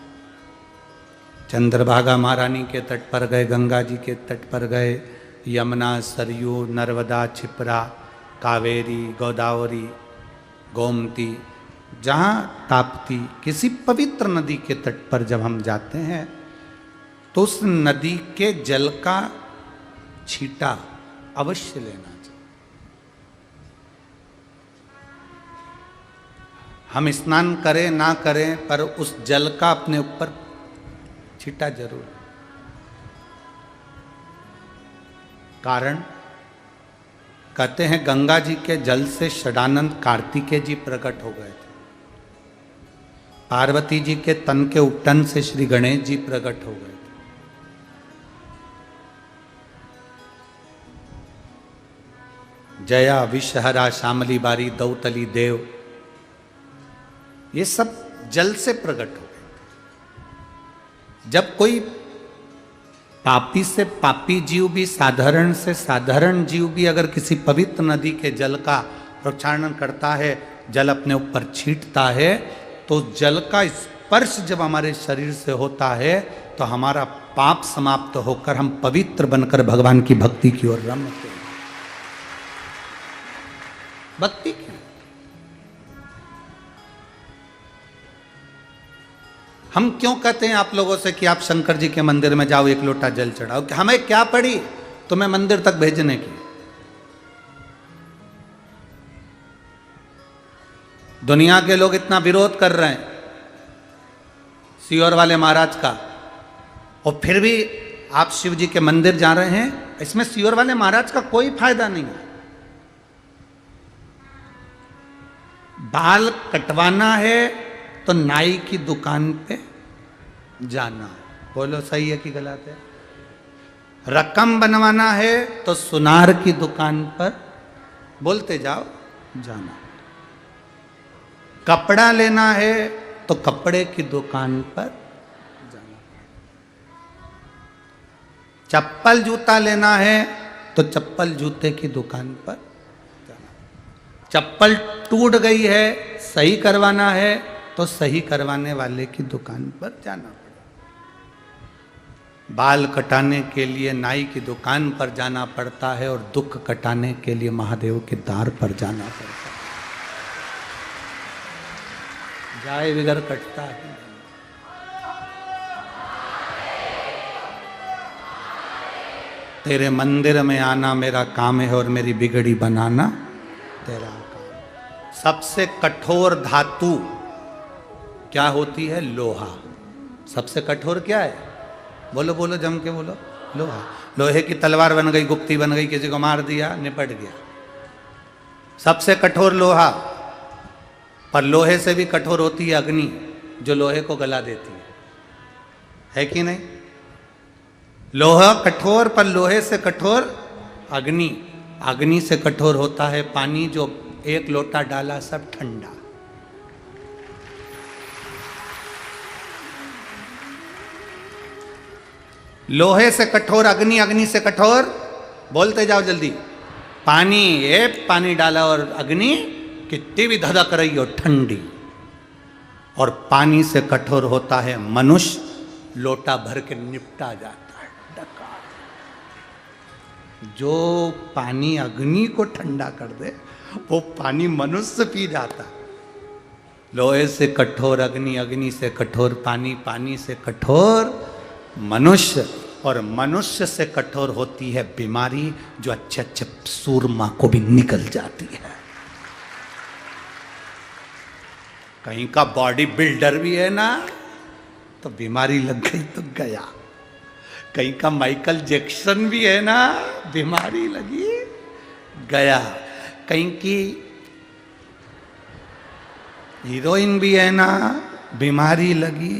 चंद्रभागा महारानी के तट पर गए, गंगा जी के तट पर गए, यमुना, सरयू, नर्मदा, क्षिप्रा, कावेरी, गोदावरी, गोमती, जहाँ ताप्ती, किसी पवित्र नदी के तट पर जब हम जाते हैं तो उस नदी के जल का छींटा अवश्य लेना चाहिए। हम स्नान करें ना करें पर उस जल का अपने ऊपर छींटा जरूर। कारण कहते हैं गंगा जी के जल से षडानंद कार्तिकेय जी प्रकट हो गए थे, पार्वती जी के तन के उपटन से श्री गणेश जी प्रकट हो गए थे। जया विषहरा श्यामली बारी दौतली देव, ये सब जल से प्रकट हो गए। जब कोई पापी से पापी जीव भी, साधारण से साधारण जीव भी अगर किसी पवित्र नदी के जल का प्रक्षालन करता है, जल अपने ऊपर छींटता है, तो जल का स्पर्श जब हमारे शरीर से होता है तो हमारा पाप समाप्त होकर हम पवित्र बनकर भगवान की भक्ति की ओर रमते हैं। भक्ति की हम क्यों कहते हैं आप लोगों से कि आप शंकर जी के मंदिर में जाओ, एक लोटा जल चढ़ाओ? कि हमें क्या पड़ी तुम्हें मंदिर तक भेजने की? दुनिया के लोग इतना विरोध कर रहे हैं सीहोर वाले महाराज का, और फिर भी आप शिव जी के मंदिर जा रहे हैं। इसमें सीहोर वाले महाराज का कोई फायदा नहीं है। बाल कटवाना है तो नाई की दुकान पे जाना। बोलो सही है कि गलत है? रकम बनवाना है तो सुनार की दुकान पर, बोलते जाओ, जाना। कपड़ा लेना है तो कपड़े की दुकान पर जाना। चप्पल जूता लेना है तो चप्पल जूते की दुकान पर जाना। चप्पल टूट गई है, सही करवाना है तो सही करवाने वाले की दुकान पर जाना पड़ेगा। बाल कटाने के लिए नाई की दुकान पर जाना पड़ता है और दुख कटाने के लिए महादेव के द्वार पर जाना पड़ता है। जाए बिगर कटता है। तेरे मंदिर में आना मेरा काम है और मेरी बिगड़ी बनाना तेरा काम। सबसे कठोर धातु क्या होती है? लोहा। सबसे कठोर क्या है? बोलो बोलो, जम के बोलो। लोहा। लोहे की तलवार बन गई, गुप्ती बन गई, किसी को मार दिया, निपट गया। सबसे कठोर लोहा। पर लोहे से भी कठोर होती है अग्नि, जो लोहे को गला देती है कि नहीं? लोहा कठोर, पर लोहे से कठोर अग्नि। अग्नि से कठोर होता है पानी, जो एक लोटा डाला सब ठंडा। लोहे से कठोर अग्नि, अग्नि से कठोर, बोलते जाओ जल्दी, पानी। ये पानी डाला और अग्नि कितनी भी धधक रही हो, ठंडी। और पानी से कठोर होता है मनुष्य, लोटा भर के निपटा जाता है, डका। जो पानी अग्नि को ठंडा कर दे वो पानी मनुष्य पी जाता। लोहे से कठोर अग्नि, अग्नि से कठोर पानी, पानी से कठोर मनुष्य, और मनुष्य से कठोर होती है बीमारी, जो अच्छे अच्छे सूरमा को भी निकल जाती है। कहीं का बॉडी बिल्डर भी है ना, तो बीमारी लग गई तो गया। कहीं का माइकल जैक्सन भी है ना, बीमारी लगी गया। कहीं की हीरोइन भी है ना, बीमारी लगी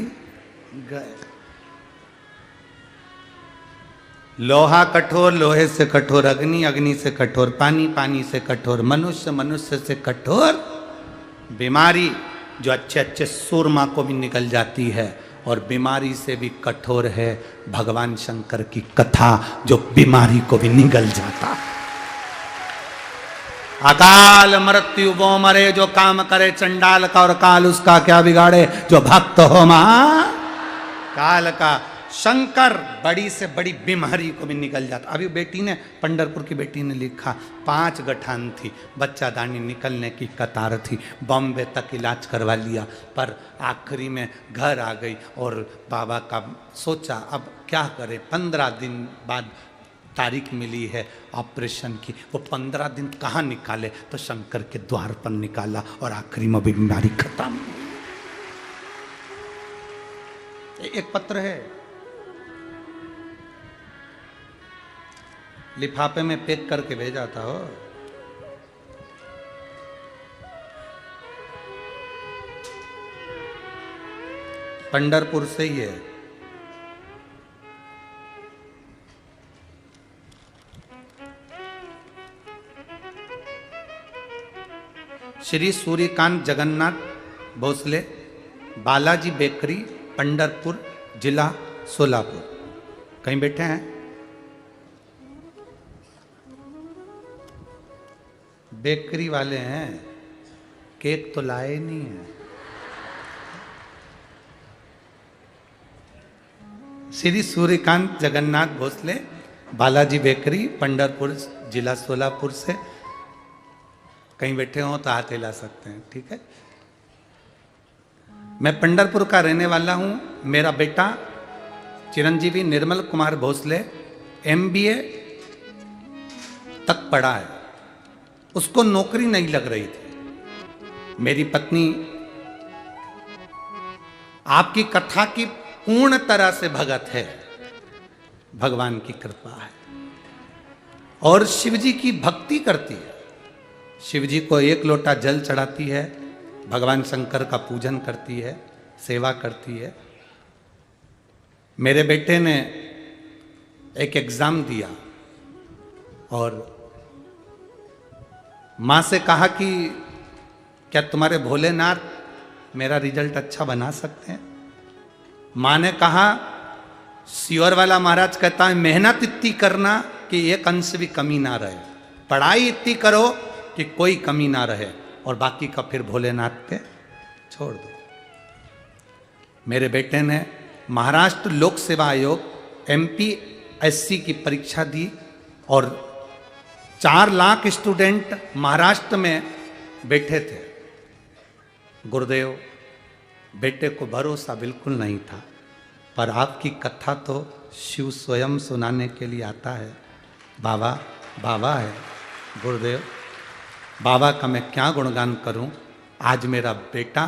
गए। लोहा कठोर, लोहे से कठोर अग्नि, अग्नि से कठोर पानी, पानी से कठोर मनुष्य, मनुष्य से कठोर बीमारी, जो अच्छे अच्छे सूरमा को भी निकल जाती है। और बीमारी से भी कठोर है भगवान शंकर की कथा, जो बीमारी को भी निगल जाता है। अकाल मृत्यु वो मरे, जो काम करे चंडाल का, और काल उसका क्या बिगाड़े, जो भक्त हो महाकाल का। शंकर बड़ी से बड़ी बीमारी को भी निकल जाता। अभी बेटी ने, पंढरपुर की बेटी ने लिखा, 5 गठान थी, बच्चादानी निकलने की कतार थी, बॉम्बे तक इलाज करवा लिया, पर आखिरी में घर आ गई। और बाबा का सोचा अब क्या करे, 15 दिन बाद तारीख मिली है ऑपरेशन की। वो 15 दिन कहाँ निकाले, तो शंकर के द्वार पर निकाला, और आखिरी में भी बीमारी खत्म। एक पत्र है, लिफाफे में पैक करके भेजा था हो। पंढरपुर से ही है। श्री सूर्यकांत जगन्नाथ भोसले, बालाजी बेकरी, पंडरपुर, जिला सोलापुर। कहीं बैठे हैं? बेकरी वाले हैं, केक तो लाए नहीं है। श्री सूर्यकांत जगन्नाथ भोसले, बालाजी बेकरी, पंडरपुर, जिला सोलापुर से कहीं बैठे हो तो हाथ हिला सकते हैं, ठीक है। मैं पंडरपुर का रहने वाला हूं। मेरा बेटा चिरंजीवी निर्मल कुमार भोसले MBA तक पढ़ा है, उसको नौकरी नहीं लग रही थी। मेरी पत्नी आपकी कथा की पूर्ण तरह से भगत है, भगवान की कृपा है, और शिव जी की भक्ति करती है। शिव जी को एक लोटा जल चढ़ाती है, भगवान शंकर का पूजन करती है, सेवा करती है। मेरे बेटे ने एक एग्जाम दिया और मां से कहा कि क्या तुम्हारे भोलेनाथ मेरा रिजल्ट अच्छा बना सकते हैं? मां ने कहा, सियोर वाला महाराज कहता है मेहनत इतनी करना कि एक अंश भी कमी ना रहे, पढ़ाई इतनी करो कि कोई कमी ना रहे, और बाकी का फिर भोलेनाथ पे छोड़ दो। मेरे बेटे ने महाराष्ट्र लोक सेवा आयोग MPSC की परीक्षा दी और 4 लाख स्टूडेंट महाराष्ट्र में बैठे थे। गुरुदेव, बेटे को भरोसा बिल्कुल नहीं था, पर आपकी कथा तो शिव स्वयं सुनाने के लिए आता है। बाबा बाबा है गुरुदेव, बाबा का मैं क्या गुणगान करूं। आज मेरा बेटा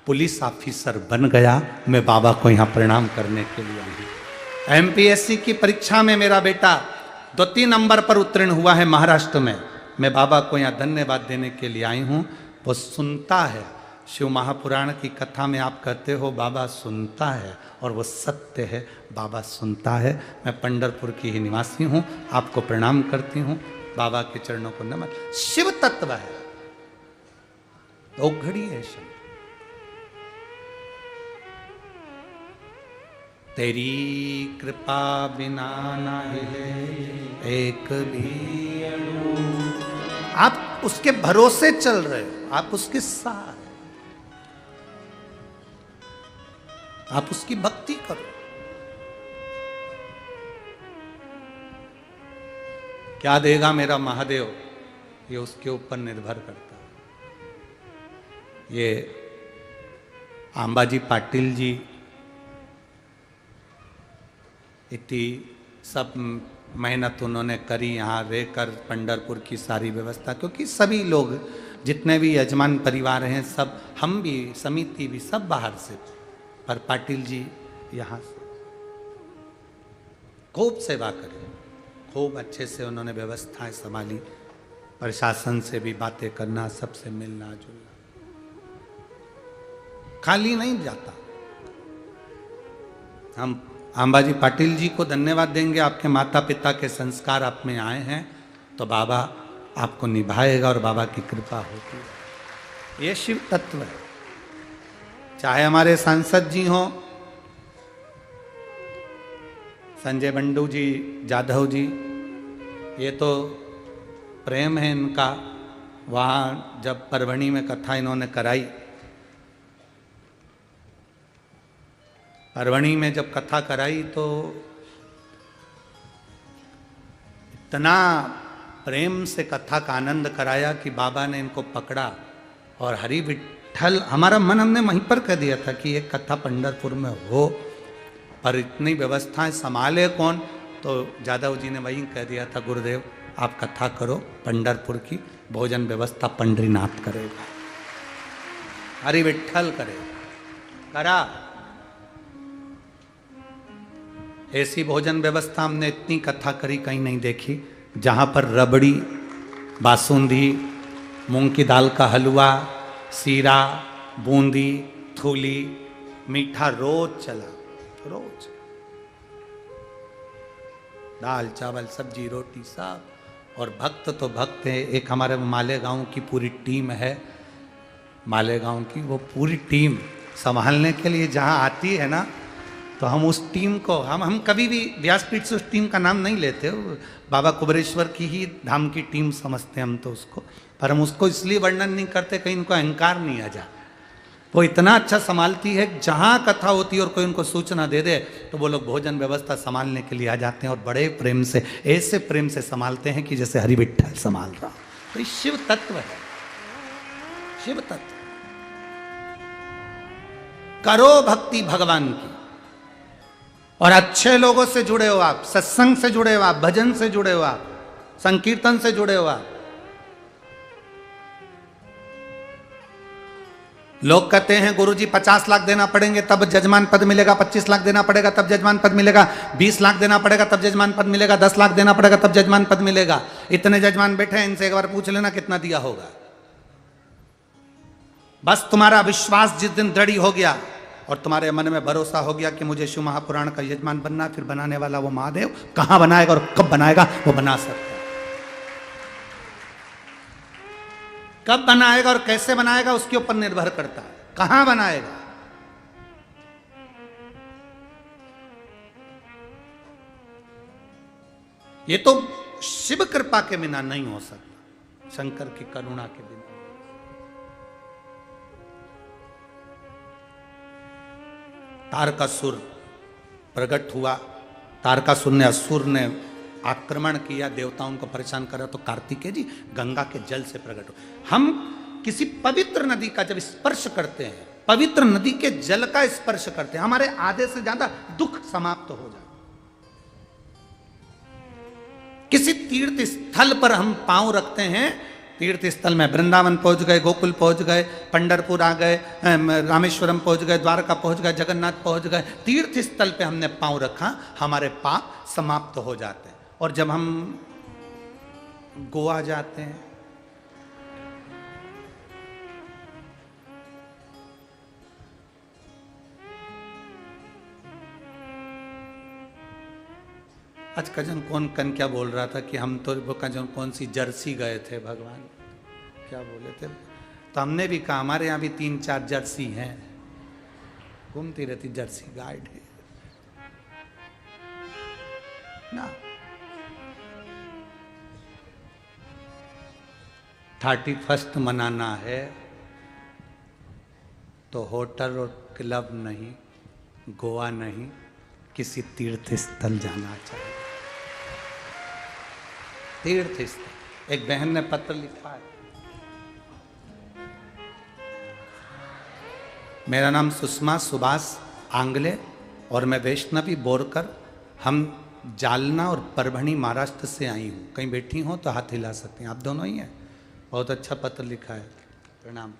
पुलिस ऑफिसर बन गया, मैं बाबा को यहाँ प्रणाम करने के लिए आई हूँ। MPSC की परीक्षा में मेरा बेटा 2-3 नंबर पर उत्तीर्ण हुआ है महाराष्ट्र में। मैं बाबा को यहाँ धन्यवाद देने के लिए आई हूँ। वो सुनता है, शिव महापुराण की कथा में आप कहते हो बाबा सुनता है, और वो सत्य है, बाबा सुनता है। मैं पंडरपुर की ही निवासी हूँ, आपको प्रणाम करती हूँ, बाबा के चरणों को नमन। शिव तत्व है, औघड़ी है शिव। तेरी कृपा बिना ना हिले एक भी अणु। आप उसके भरोसे चल रहे हो, आप उसके साथ, आप उसकी भक्ति करो। क्या देगा मेरा महादेव, ये उसके ऊपर निर्भर करता है। ये अंबाजी पाटिल जी इतनी सब मेहनत उन्होंने करी यहाँ रहकर, पंडरपुर की सारी व्यवस्था, क्योंकि सभी लोग जितने भी यजमान परिवार हैं सब, हम भी, समिति भी, सब बाहर से, पर पाटिल जी यहाँ से खूब सेवा करी, खूब अच्छे से उन्होंने व्यवस्थाएं संभाली, प्रशासन से भी बातें करना, सबसे मिलना जुलना, खाली नहीं जाता। हम अंबाजी पाटिल जी को धन्यवाद देंगे, आपके माता पिता के संस्कार आप में आए हैं तो बाबा आपको निभाएगा और बाबा की कृपा होती है। ये शिव तत्व है। चाहे हमारे सांसद जी हों, संजय बंडू जी, जाधव जी, ये तो प्रेम है इनका। वहाँ जब परभणी में कथा इन्होंने कराई, परभणी में जब कथा कराई तो इतना प्रेम से कथा का आनंद कराया कि बाबा ने इनको पकड़ा और हरि विठ्ठल, हमारा मन हमने वहीं पर कह दिया था कि एक कथा पंढरपुर में हो, पर इतनी व्यवस्थाएं संभाले कौन, तो जादव जी ने वहीं कह दिया था गुरुदेव आप कथा करो, पंढरपुर की भोजन व्यवस्था पंडरीनाथ करेगा, हरि विठ्ठल करेगा। करा। ऐसी भोजन व्यवस्था हमने इतनी कथा करी कहीं नहीं देखी, जहाँ पर रबड़ी, बासुंदी, मूंग की दाल का हलवा, सीरा, बूंदी, थूली, मीठा रोज चला, रोज दाल चावल सब्जी रोटी सब। और भक्त तो भक्त है। एक हमारे मालेगांव की पूरी टीम है, मालेगांव की वो पूरी टीम संभालने के लिए जहाँ आती है ना, तो हम उस टीम को हम कभी भी व्यासपीठ से उस टीम का नाम नहीं लेते, बाबा कुबेरेश्वर की ही धाम की टीम समझते हैं हम तो उसको, पर हम उसको इसलिए वर्णन नहीं करते कहीं इनको अहंकार नहीं आ जाए। वो इतना अच्छा संभालती है, जहाँ कथा होती है और कोई उनको सूचना दे दे तो वो लोग भोजन व्यवस्था संभालने के लिए आ जाते हैं और बड़े प्रेम से, ऐसे प्रेम से संभालते हैं कि जैसे हरि विठ्ठल संभाल रहा। तो ये शिव तत्व है, शिव तत्व। करो भक्ति भगवान की, और अच्छे लोगों से जुड़े हो आप, सत्संग से जुड़े हो आप, भजन से जुड़े हो आप, संकीर्तन से जुड़े हो आप। लोग कहते हैं गुरुजी 50 लाख देना पड़ेंगे तब जजमान पद मिलेगा, 25 लाख देना पड़ेगा तब जजमान पद मिलेगा, 20 लाख देना पड़ेगा तब जजमान पद मिलेगा, 10 लाख देना पड़ेगा तब जजमान पद मिलेगा। इतने जजमान बैठे हैं, इनसे एक बार पूछ लेना कितना दिया होगा। बस तुम्हारा विश्वास जिस दिन दृढ़ हो गया और तुम्हारे मन में भरोसा हो गया कि मुझे शिव महापुराण का यजमान बनना, फिर बनाने वाला वो महादेव कहां बनाएगा और कब बनाएगा वो बना सकता है। कब बनाएगा और कैसे बनाएगा उसके ऊपर निर्भर करता है, कहां बनाएगा। ये तो शिव कृपा के बिना नहीं हो सकता, शंकर की करुणा के बिना। तारकासुर प्रकट हुआ, तारकासुर ने, असुर ने आक्रमण किया, देवताओं को परेशान करा, तो कार्तिकेय जी गंगा के जल से प्रकट हो। हम किसी पवित्र नदी का जब स्पर्श करते हैं, पवित्र नदी के जल का स्पर्श करते हैं, हमारे आधे से ज्यादा दुख समाप्त हो जाए। किसी तीर्थ स्थल पर हम पांव रखते हैं, तीर्थ स्थल में वृंदावन पहुंच गए, गोकुल पहुंच गए, पंढरपुर आ गए, रामेश्वरम पहुंच गए, द्वारका पहुंच गए, जगन्नाथ पहुंच गए, तीर्थ स्थल पे हमने पांव रखा, हमारे पाप समाप्त हो जाते हैं। और जब हम गोवा जाते हैं, आज कजन कौन क्या बोल रहा था कि हम तो वो कजन कौन सी जर्सी गए थे, भगवान क्या बोले थे, तो हमने भी कहा हमारे यहाँ भी 3-4 जर्सी हैं, घूमती रहती जर्सी गाइड है ना। 31 मनाना है तो होटल और क्लब नहीं, गोवा नहीं, किसी तीर्थ स्थल जाना चाहिए। तीर्थ स्थल। एक बहन ने पत्र लिखा है, मेरा नाम सुषमा सुभाष आंगले और मैं वैष्णवी बोरकर, हम जालना और परभणी महाराष्ट्र से आई हूँ। कहीं बैठी हो तो हाथ हिला सकते हैं, आप दोनों ही हैं। बहुत अच्छा पत्र लिखा है, प्रणाम।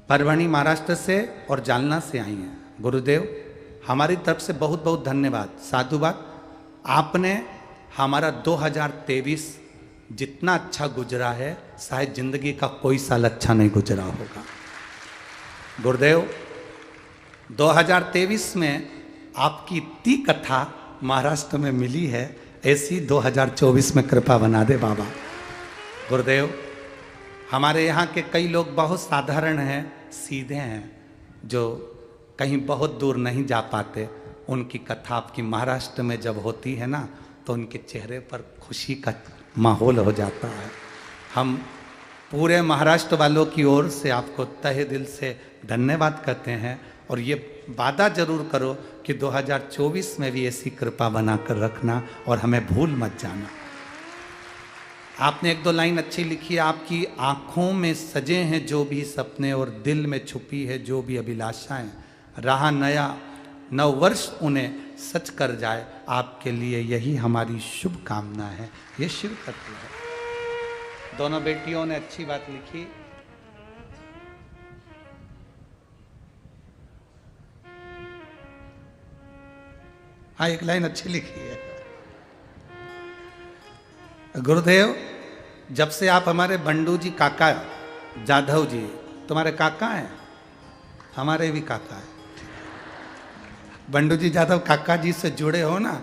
परभणी महाराष्ट्र से और जालना से आई हैं। गुरुदेव हमारी तरफ से बहुत बहुत धन्यवाद, साधुवाद। आपने हमारा 2023 जितना अच्छा गुजरा है, शायद जिंदगी का कोई साल अच्छा नहीं गुजरा होगा। गुरुदेव 2023 में आपकी इतनी कथा महाराष्ट्र में मिली है, ऐसी 2024 में कृपा बना दे बाबा। गुरुदेव हमारे यहाँ के कई लोग बहुत साधारण हैं, सीधे हैं, जो कहीं बहुत दूर नहीं जा पाते, उनकी कथा आपकी महाराष्ट्र में जब होती है ना, तो उनके चेहरे पर खुशी का माहौल हो जाता है। हम पूरे महाराष्ट्र वालों की ओर से आपको तहे दिल से धन्यवाद कहते हैं, और ये वादा जरूर करो कि 2024 में भी ऐसी कृपा बनाकर रखना और हमें भूल मत जाना। आपने 1-2 लाइन अच्छी लिखी है, आपकी आँखों में सजे हैं जो भी सपने और दिल में छुपी है जो भी अभिलाषाएं, रहा नया नववर्ष उन्हें सच कर जाए, आपके लिए यही हमारी शुभकामना है। ये शिव तत्व है। दोनों बेटियों ने अच्छी बात लिखी। हाँ, एक लाइन अच्छी लिखी है। गुरुदेव जब से आप हमारे बंडू जी काका जाधव जी, तुम्हारे काका हैं, हमारे भी काका हैं, बंडू जी जाधव काका जी से जुड़े हो ना,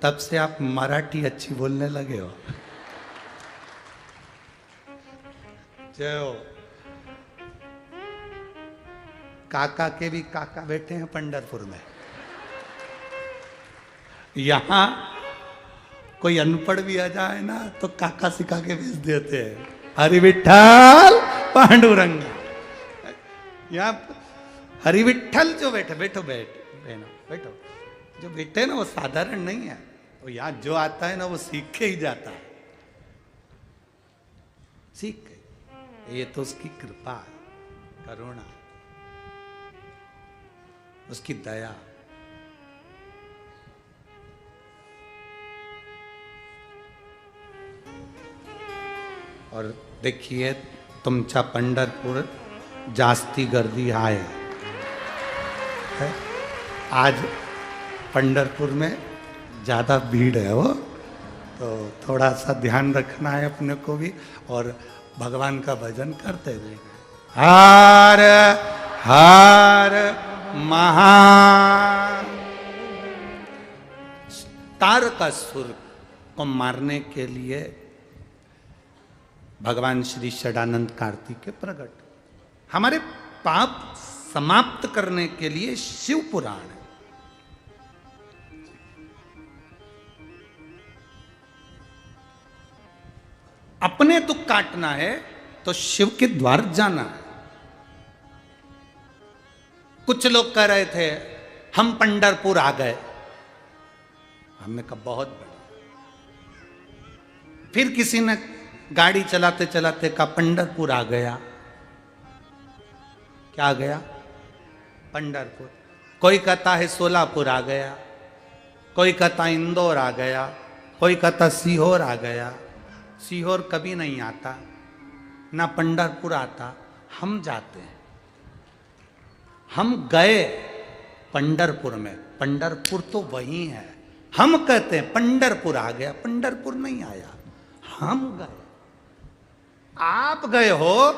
तब से आप मराठी अच्छी बोलने लगे हो। जय हो। काका के भी काका बैठे हैं पंढरपुर में। यहां कोई अनपढ़ भी आ जाए ना तो काका सिखा के भेज देते हैं, हरि विठ्ठल पांडुरंग। यहाँ हरि विठ्ठल जो बैठे, बैठो बैठो, जो बैठे ना वो साधारण नहीं है, वो यहाँ जो आता है ना वो सीख के ही जाता है, सीख के। ये तो उसकी कृपा, करुणा, उसकी दया। और देखिए तुमचा पंढरपूर जास्ती गर्दी आहे है? आज पंढरपुर में ज़्यादा भीड़ है वो, तो थोड़ा सा ध्यान रखना है अपने को भी और भगवान का भजन करते रहे। हर हर महा तारकासुर को मारने के लिए भगवान श्री षडानंद कार्तिकेय प्रकट, हमारे पाप समाप्त करने के लिए शिव पुराण है। अपने दुख काटना है तो शिव के द्वार जाना है। कुछ लोग कह रहे थे हम पंढरपुर आ गए, हमने कहा बहुत बड़ा। फिर किसी ने गाड़ी चलाते चलाते कहा पंढरपुर आ गया। क्या आ गया? पंढरपुर। कोई कहता है सोलापुर आ गया, कोई कहता इंदौर आ गया, कोई कहता सीहोर आ गया। सीहोर कभी नहीं आता, ना पंढरपुर आता। हम जाते हैं, हम गए पंढरपुर में, पंढरपुर तो वही है। हम कहते हैं पंढरपुर आ गया, पंढरपुर नहीं आया, हम गए। आप गए हो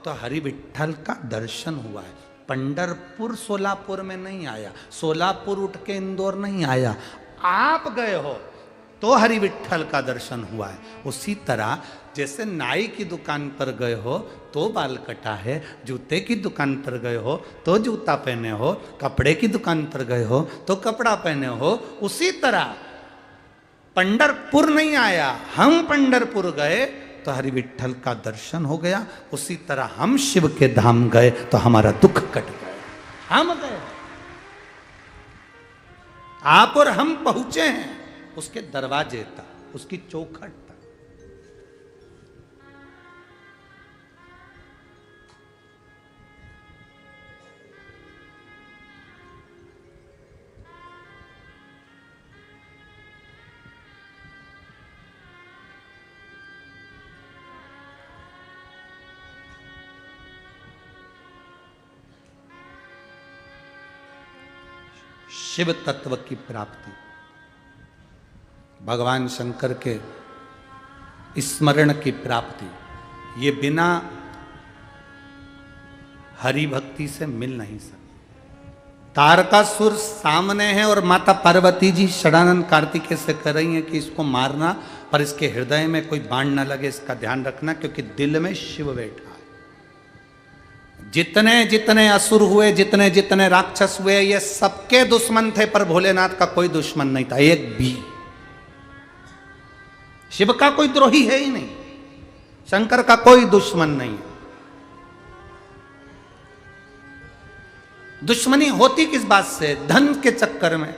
तो हरि विठ्ठल का दर्शन हुआ है। पंढरपुर सोलापुर में नहीं आया, सोलापुर उठ के इंदौर नहीं आया। आप गए हो तो हरि विठ्ठल का दर्शन हुआ है। उसी तरह जैसे नाई की दुकान पर गए हो तो बाल कटा है, जूते की दुकान पर गए हो तो जूता पहने हो, कपड़े की दुकान पर गए हो तो कपड़ा पहने हो, उसी तरह पंढरपुर नहीं आया, हम पंढरपुर गए तो हरि विठ्ठल का दर्शन हो गया। उसी तरह हम शिव के धाम गए तो हमारा दुख कट गया। हम गए, आप और हम पहुंचे हैं उसके दरवाजे तक, उसकी चौखट तक। शिव तत्व की प्राप्ति, भगवान शंकर के स्मरण की प्राप्ति, ये बिना हरि भक्ति से मिल नहीं सकती। तारकासुर सामने है और माता पार्वती जी षडानंद कार्तिकेय से कह रही हैं कि इसको मारना, पर इसके हृदय में कोई बाण न लगे, इसका ध्यान रखना, क्योंकि दिल में शिव बैठा है। जितने जितने असुर हुए, जितने जितने राक्षस हुए, ये सबके दुश्मन थे, पर भोलेनाथ का कोई दुश्मन नहीं था, एक भी। शिव का कोई द्रोही है ही नहीं, शंकर का कोई दुश्मन नहीं। दुश्मनी होती किस बात से? धन के चक्कर में,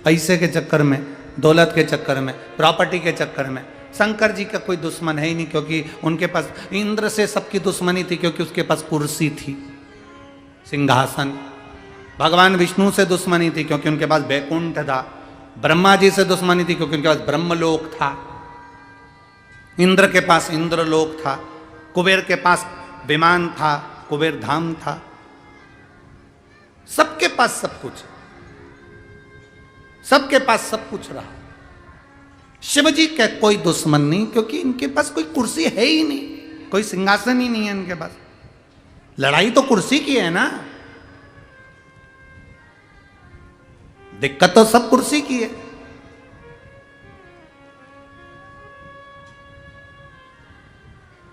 पैसे के चक्कर में, दौलत के चक्कर में, प्रॉपर्टी के चक्कर में। शंकर जी का कोई दुश्मन है ही नहीं, क्योंकि उनके पास इंद्र से सबकी दुश्मनी थी, क्योंकि उसके पास कुर्सी थी, सिंहासन। भगवान विष्णु से दुश्मनी थी, क्योंकि उनके पास बैकुंठ था। ब्रह्मा जी से दुश्मनी थी, क्योंकि उनके पास ब्रह्मलोक था। इंद्र के पास इंद्रलोक था। कुबेर के पास विमान था, कुबेर धाम था। सबके पास सब कुछ, सबके पास सब कुछ रहा। शिव जी का कोई दुश्मन नहीं, क्योंकि इनके पास कोई कुर्सी है ही नहीं, कोई सिंहासन ही नहीं है इनके पास। लड़ाई तो कुर्सी की है ना, दिक्कत तो सब कुर्सी की है।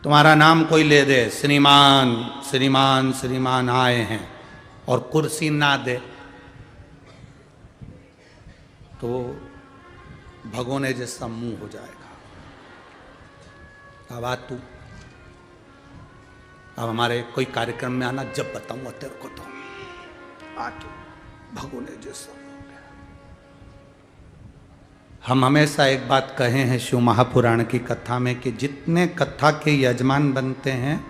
तुम्हारा नाम कोई ले दे, श्रीमान श्रीमान श्रीमान आए हैं, और कुर्सी ना दे तो भगोने जैसा मुंह हो जाएगा। अब आ तू, अब हमारे कोई कार्यक्रम में आना, जब बताऊंगा तेरे को तो आ तू, भगोने जैसा। हम हमेशा एक बात कहे हैं शिव महापुराण की कथा में कि जितने कथा के यजमान बनते हैं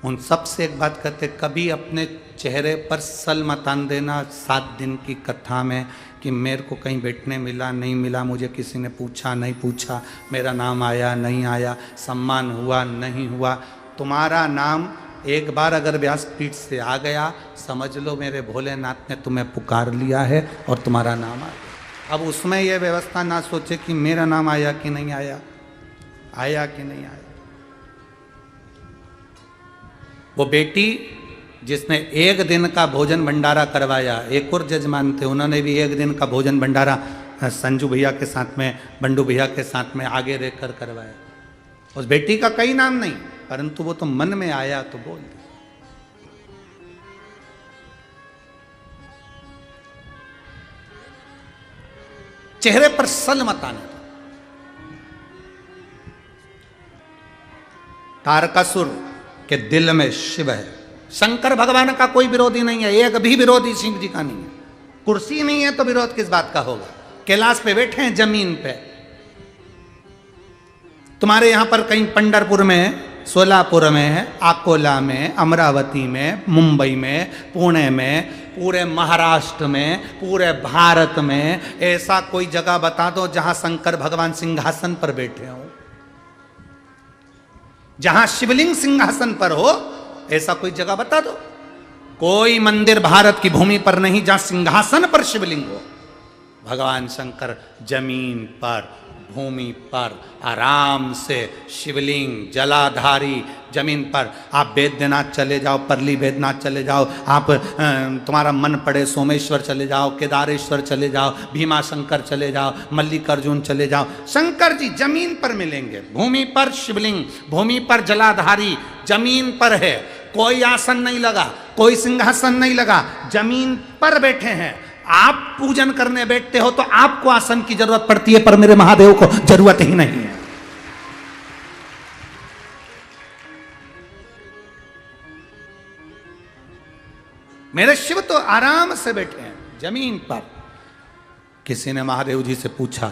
उन सब से एक बात कहते, कभी अपने चेहरे पर सल मत आन देना 7 दिन की कथा में कि मेरे को कहीं बैठने मिला नहीं मिला, मुझे किसी ने पूछा नहीं पूछा, मेरा नाम आया नहीं आया, सम्मान हुआ नहीं हुआ। तुम्हारा नाम एक बार अगर व्यासपीठ से आ गया, समझ लो मेरे भोलेनाथ ने तुम्हें पुकार लिया है और तुम्हारा नाम आ गया। अब उसमें यह व्यवस्था ना सोचे कि मेरा नाम आया कि नहीं आया, आया कि नहीं आया। वो बेटी जिसने 1 दिन का भोजन भंडारा करवाया, एक और जजमान थे, उन्होंने भी 1 दिन का भोजन भंडारा संजू भैया के साथ में, बंडू भैया के साथ में आगे रहकर करवाया। उस बेटी का कई नाम नहीं, परंतु वो तो मन में आया तो बोल दिया। चेहरे पर सल मत आने दो। तारकासुर के दिल में शिव है। शंकर भगवान का कोई विरोधी नहीं है, एक भी विरोधी शिव जी का नहीं है। कुर्सी नहीं है तो विरोध किस बात का होगा। कैलाश पे बैठे हैं, जमीन पे। तुम्हारे यहां पर कहीं पंढरपुर में, सोलापुर में, अकोला में, अमरावती में, मुंबई में, पुणे में, पूरे महाराष्ट्र में, पूरे भारत में ऐसा कोई जगह बता दो जहां शंकर भगवान सिंहासन पर बैठे हो, जहां शिवलिंग सिंहासन पर हो, ऐसा कोई जगह बता दो। कोई मंदिर भारत की भूमि पर नहीं जहां सिंहासन पर शिवलिंग हो। भगवान शंकर जमीन पर, भूमि पर आराम से शिवलिंग जलाधारी जमीन पर। आप बैद्यनाथ चले जाओ, परली बैद्यनाथ चले जाओ, आप तुम्हारा मन पड़े सोमेश्वर चले जाओ, केदारेश्वर चले जाओ, भीमा शंकर चले जाओ, मल्लिकार्जुन चले जाओ, शंकर जी जमीन पर मिलेंगे। भूमि पर शिवलिंग, भूमि पर जलाधारी, जमीन पर है। कोई आसन नहीं लगा, कोई सिंहासन नहीं लगा, जमीन पर बैठे हैं। आप पूजन करने बैठते हो तो आपको आसन की जरूरत पड़ती है, पर मेरे महादेव को जरूरत ही नहीं है। मेरे शिव तो आराम से बैठे हैं जमीन पर। किसी ने महादेव जी से पूछा,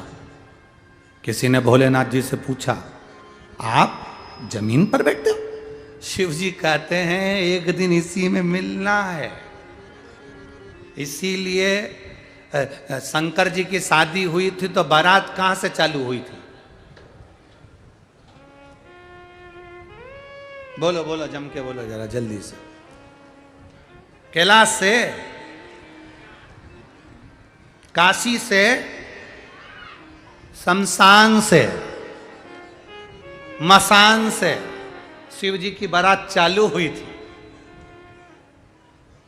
किसी ने भोलेनाथ जी से पूछा, आप जमीन पर बैठते हो? शिव जी कहते हैं एक दिन इसी में मिलना है। इसीलिए शंकर जी की शादी हुई थी तो बारात कहां से चालू हुई थी? बोलो बोलो, जम के बोलो जरा जल्दी से। कैलाश से, काशी से, शमशान से, मसान से शिव जी की बारात चालू हुई थी।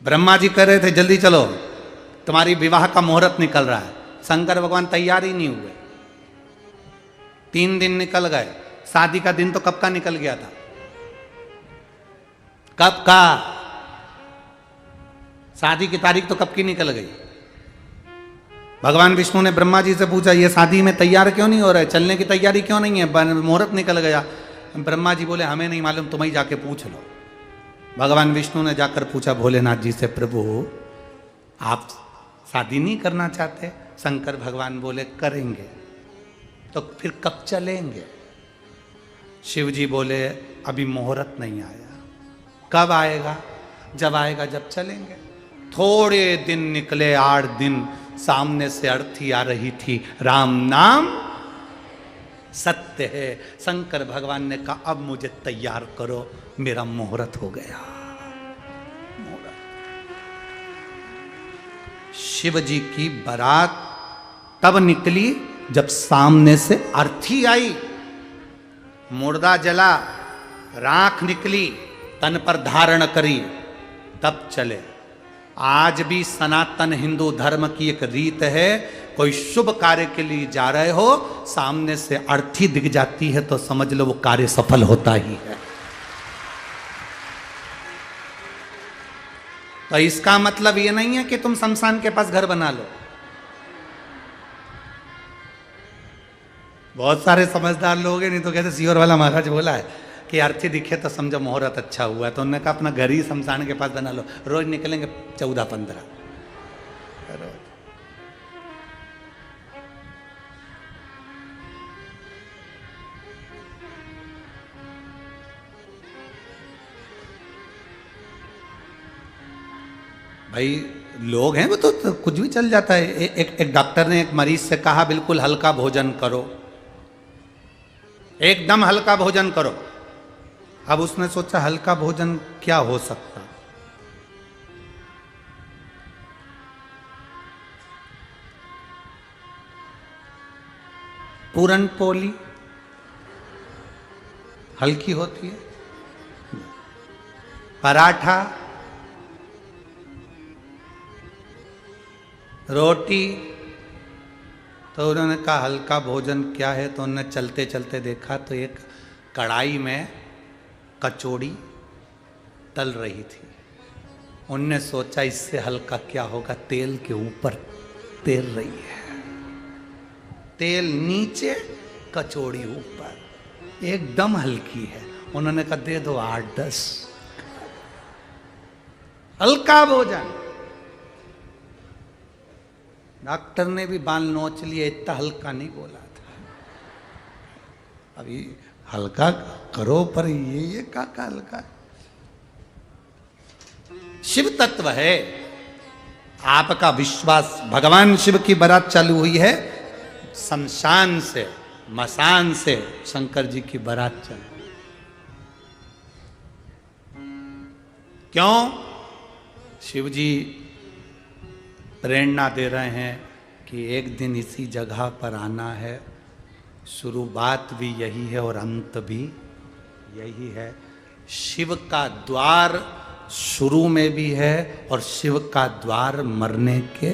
ब्रह्मा जी कह रहे थे जल्दी चलो, तुम्हारी विवाह का मुहूर्त निकल रहा है। शंकर भगवान तैयार ही नहीं हुए। 3 दिन निकल गए। शादी का दिन तो कब का निकल गया था? कब का? शादी की तारीख तो कब की निकल गई? भगवान विष्णु ने ब्रह्मा जी से पूछा, ये शादी में तैयार क्यों नहीं हो रहे, चलने की तैयारी क्यों नहीं है, मुहूर्त निकल गया। ब्रह्मा जी बोले हमें नहीं मालूम, तुम ही जाके पूछ लो। भगवान विष्णु ने जाकर पूछा भोलेनाथ जी से, प्रभु आप शादी नहीं करना चाहते? शंकर भगवान बोले करेंगे। तो फिर कब चलेंगे? शिव जी बोले अभी मुहूर्त नहीं आया। कब आएगा? जब आएगा जब चलेंगे। थोड़े दिन निकले, 8 दिन। सामने से अर्थी आ रही थी, राम नाम सत्य है। शंकर भगवान ने कहा अब मुझे तैयार करो, मेरा मुहूर्त हो गया। शिव जी की बारात तब निकली जब सामने से अर्थी आई, मुर्दा जला, राख निकली, तन पर धारण करी, तब चले। आज भी सनातन हिंदू धर्म की एक रीत है, कोई शुभ कार्य के लिए जा रहे हो, सामने से अर्थी दिख जाती है तो समझ लो वो कार्य सफल होता ही है। तो इसका मतलब ये नहीं है कि तुम शमशान के पास घर बना लो। बहुत सारे समझदार लोग हैं, नहीं तो कहते सीहोर वाला महाराज बोला है कि अर्थी दिखे तो समझो मुहूर्त अच्छा हुआ, तो उन्होंने कहा अपना घर ही शमशान के पास बना लो, रोज निकलेंगे 14-15 रोज। भाई लोग हैं वो तो कुछ भी चल जाता है। एक डॉक्टर ने एक मरीज से कहा बिल्कुल हल्का भोजन करो, एकदम हल्का भोजन करो। अब उसने सोचा हल्का भोजन क्या हो सकता, पूरन पोली हल्की होती है, पराठा, रोटी। तो उन्होंने कहा हल्का भोजन क्या है, तो उन्होंने चलते चलते देखा तो एक कढ़ाई में कचौड़ी तल रही थी। उनने सोचा इससे हल्का क्या होगा, तेल के ऊपर तेल रही है, तेल नीचे कचौड़ी ऊपर, एकदम हल्की है। उन्होंने कहा दे दो 8-10 हल्का भोजन। डॉक्टर ने भी बाल नोच लिए, इतना हल्का नहीं बोला था। अभी हल्का करो, पर ये का हल्का। शिव तत्व है, आपका विश्वास। भगवान शिव की बारात चालू हुई है शमशान से, मसान से शंकर जी की बारात चालू। क्यों? शिव जी प्रेरणा दे रहे हैं कि एक दिन इसी जगह पर आना है। शुरुआत भी यही है और अंत भी यही है। शिव का द्वार शुरू में भी है और शिव का द्वार मरने के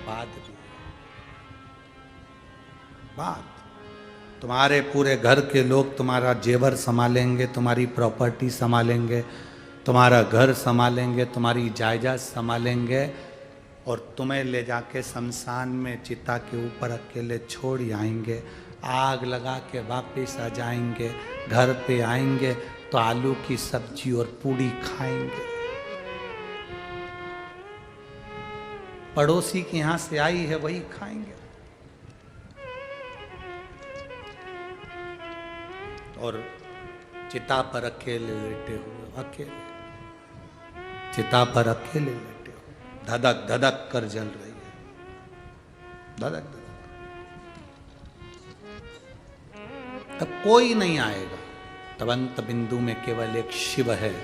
बाद भी है। बात तुम्हारे पूरे घर के लोग तुम्हारा जेवर संभालेंगे, तुम्हारी प्रॉपर्टी संभालेंगे, तुम्हारा घर संभालेंगे, तुम्हारी जायदाद संभालेंगे, और तुम्हें ले जाके शमशान में चिता के ऊपर अकेले छोड़ आएंगे। आग लगा के वापस आ जाएंगे, घर पे आएंगे तो आलू की सब्जी और पूड़ी खाएंगे। पड़ोसी के यहां से आई है वही खाएंगे। और चिता पर अकेले लेटे हुए, अकेले चिता पर अकेले लेटे, धधक धधक कर जल रही है, धधक धधक। तब कोई नहीं आएगा, तब अंत बिंदु में केवल एक शिव है,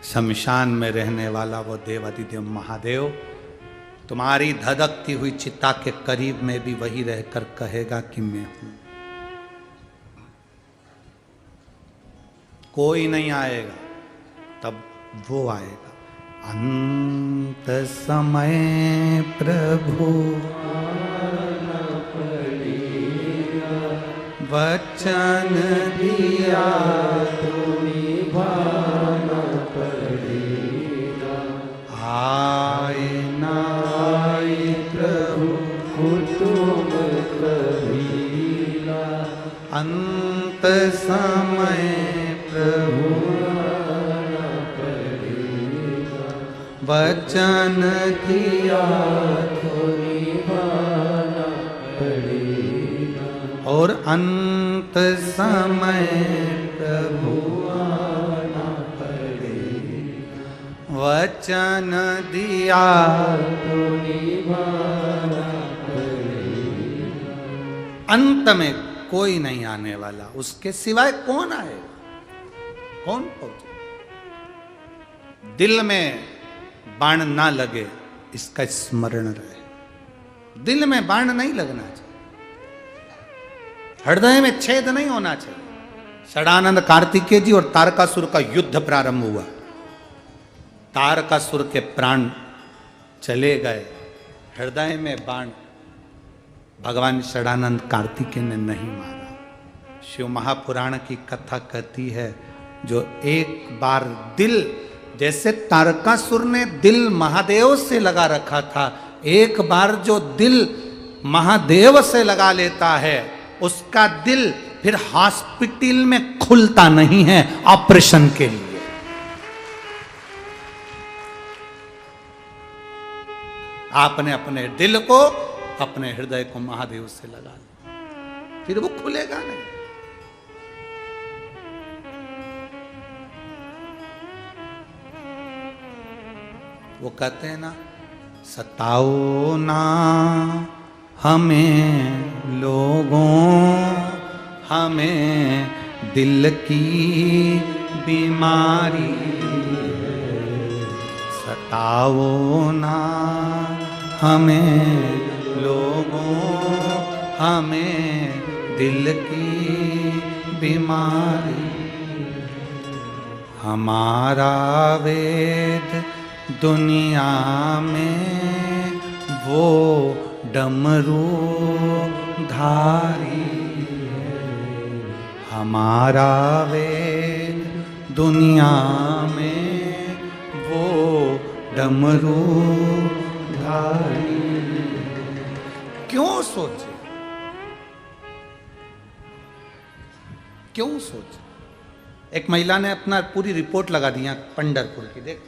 शमशान में रहने वाला वो देवादिदेव महादेव। तुम्हारी धधकती हुई चिता के करीब में भी वही रहकर कहेगा कि मैं हूं। कोई नहीं आएगा, तब वो आएगा। अंत समय प्रभु वचन दिया तो निभाना पड़ेगा। आए ना आए प्रभु कुटुंब कबीला, अंत समय प्रभु वचन दिया तो निभाना पड़ेगा। और अंत समय प्रभु आना पड़ेगा, वचन दिया तो निभाना पड़ेगा। अंत में कोई नहीं आने वाला, उसके सिवाय कौन आएगा, कौन पहुंचे? दिल में बाण ना लगे इसका स्मरण रहे। दिल में बाण नहीं लगना चाहिए, हृदय में छेद नहीं होना चाहिए। षडानंद कार्तिकेय जी और तारकासुर का युद्ध प्रारंभ हुआ। तारकासुर के प्राण चले गए, हृदय में बाण भगवान षडानंद कार्तिकेय ने नहीं मारा। शिव महापुराण की कथा कहती है, जो एक बार दिल जैसे तारकासुर ने दिल महादेव से लगा रखा था, एक बार जो दिल महादेव से लगा लेता है उसका दिल फिर हॉस्पिटल में खुलता नहीं है ऑपरेशन के लिए। आपने अपने दिल को, अपने हृदय को महादेव से लगा लिया, फिर वो खुलेगा नहीं। वो कहते हैं ना, सताओ ना हमें लोगों, हमें दिल की बीमारी, सताओ ना हमें लोगों, हमें दिल की बीमारी। हमारा वेद दुनिया में वो डमरू धारी है, हमारा वेद दुनिया में वो डमरू धारी। क्यों सोचे, क्यों सोचे? एक महिला ने अपना पूरी रिपोर्ट लगा दिया पंढरपुर की, देख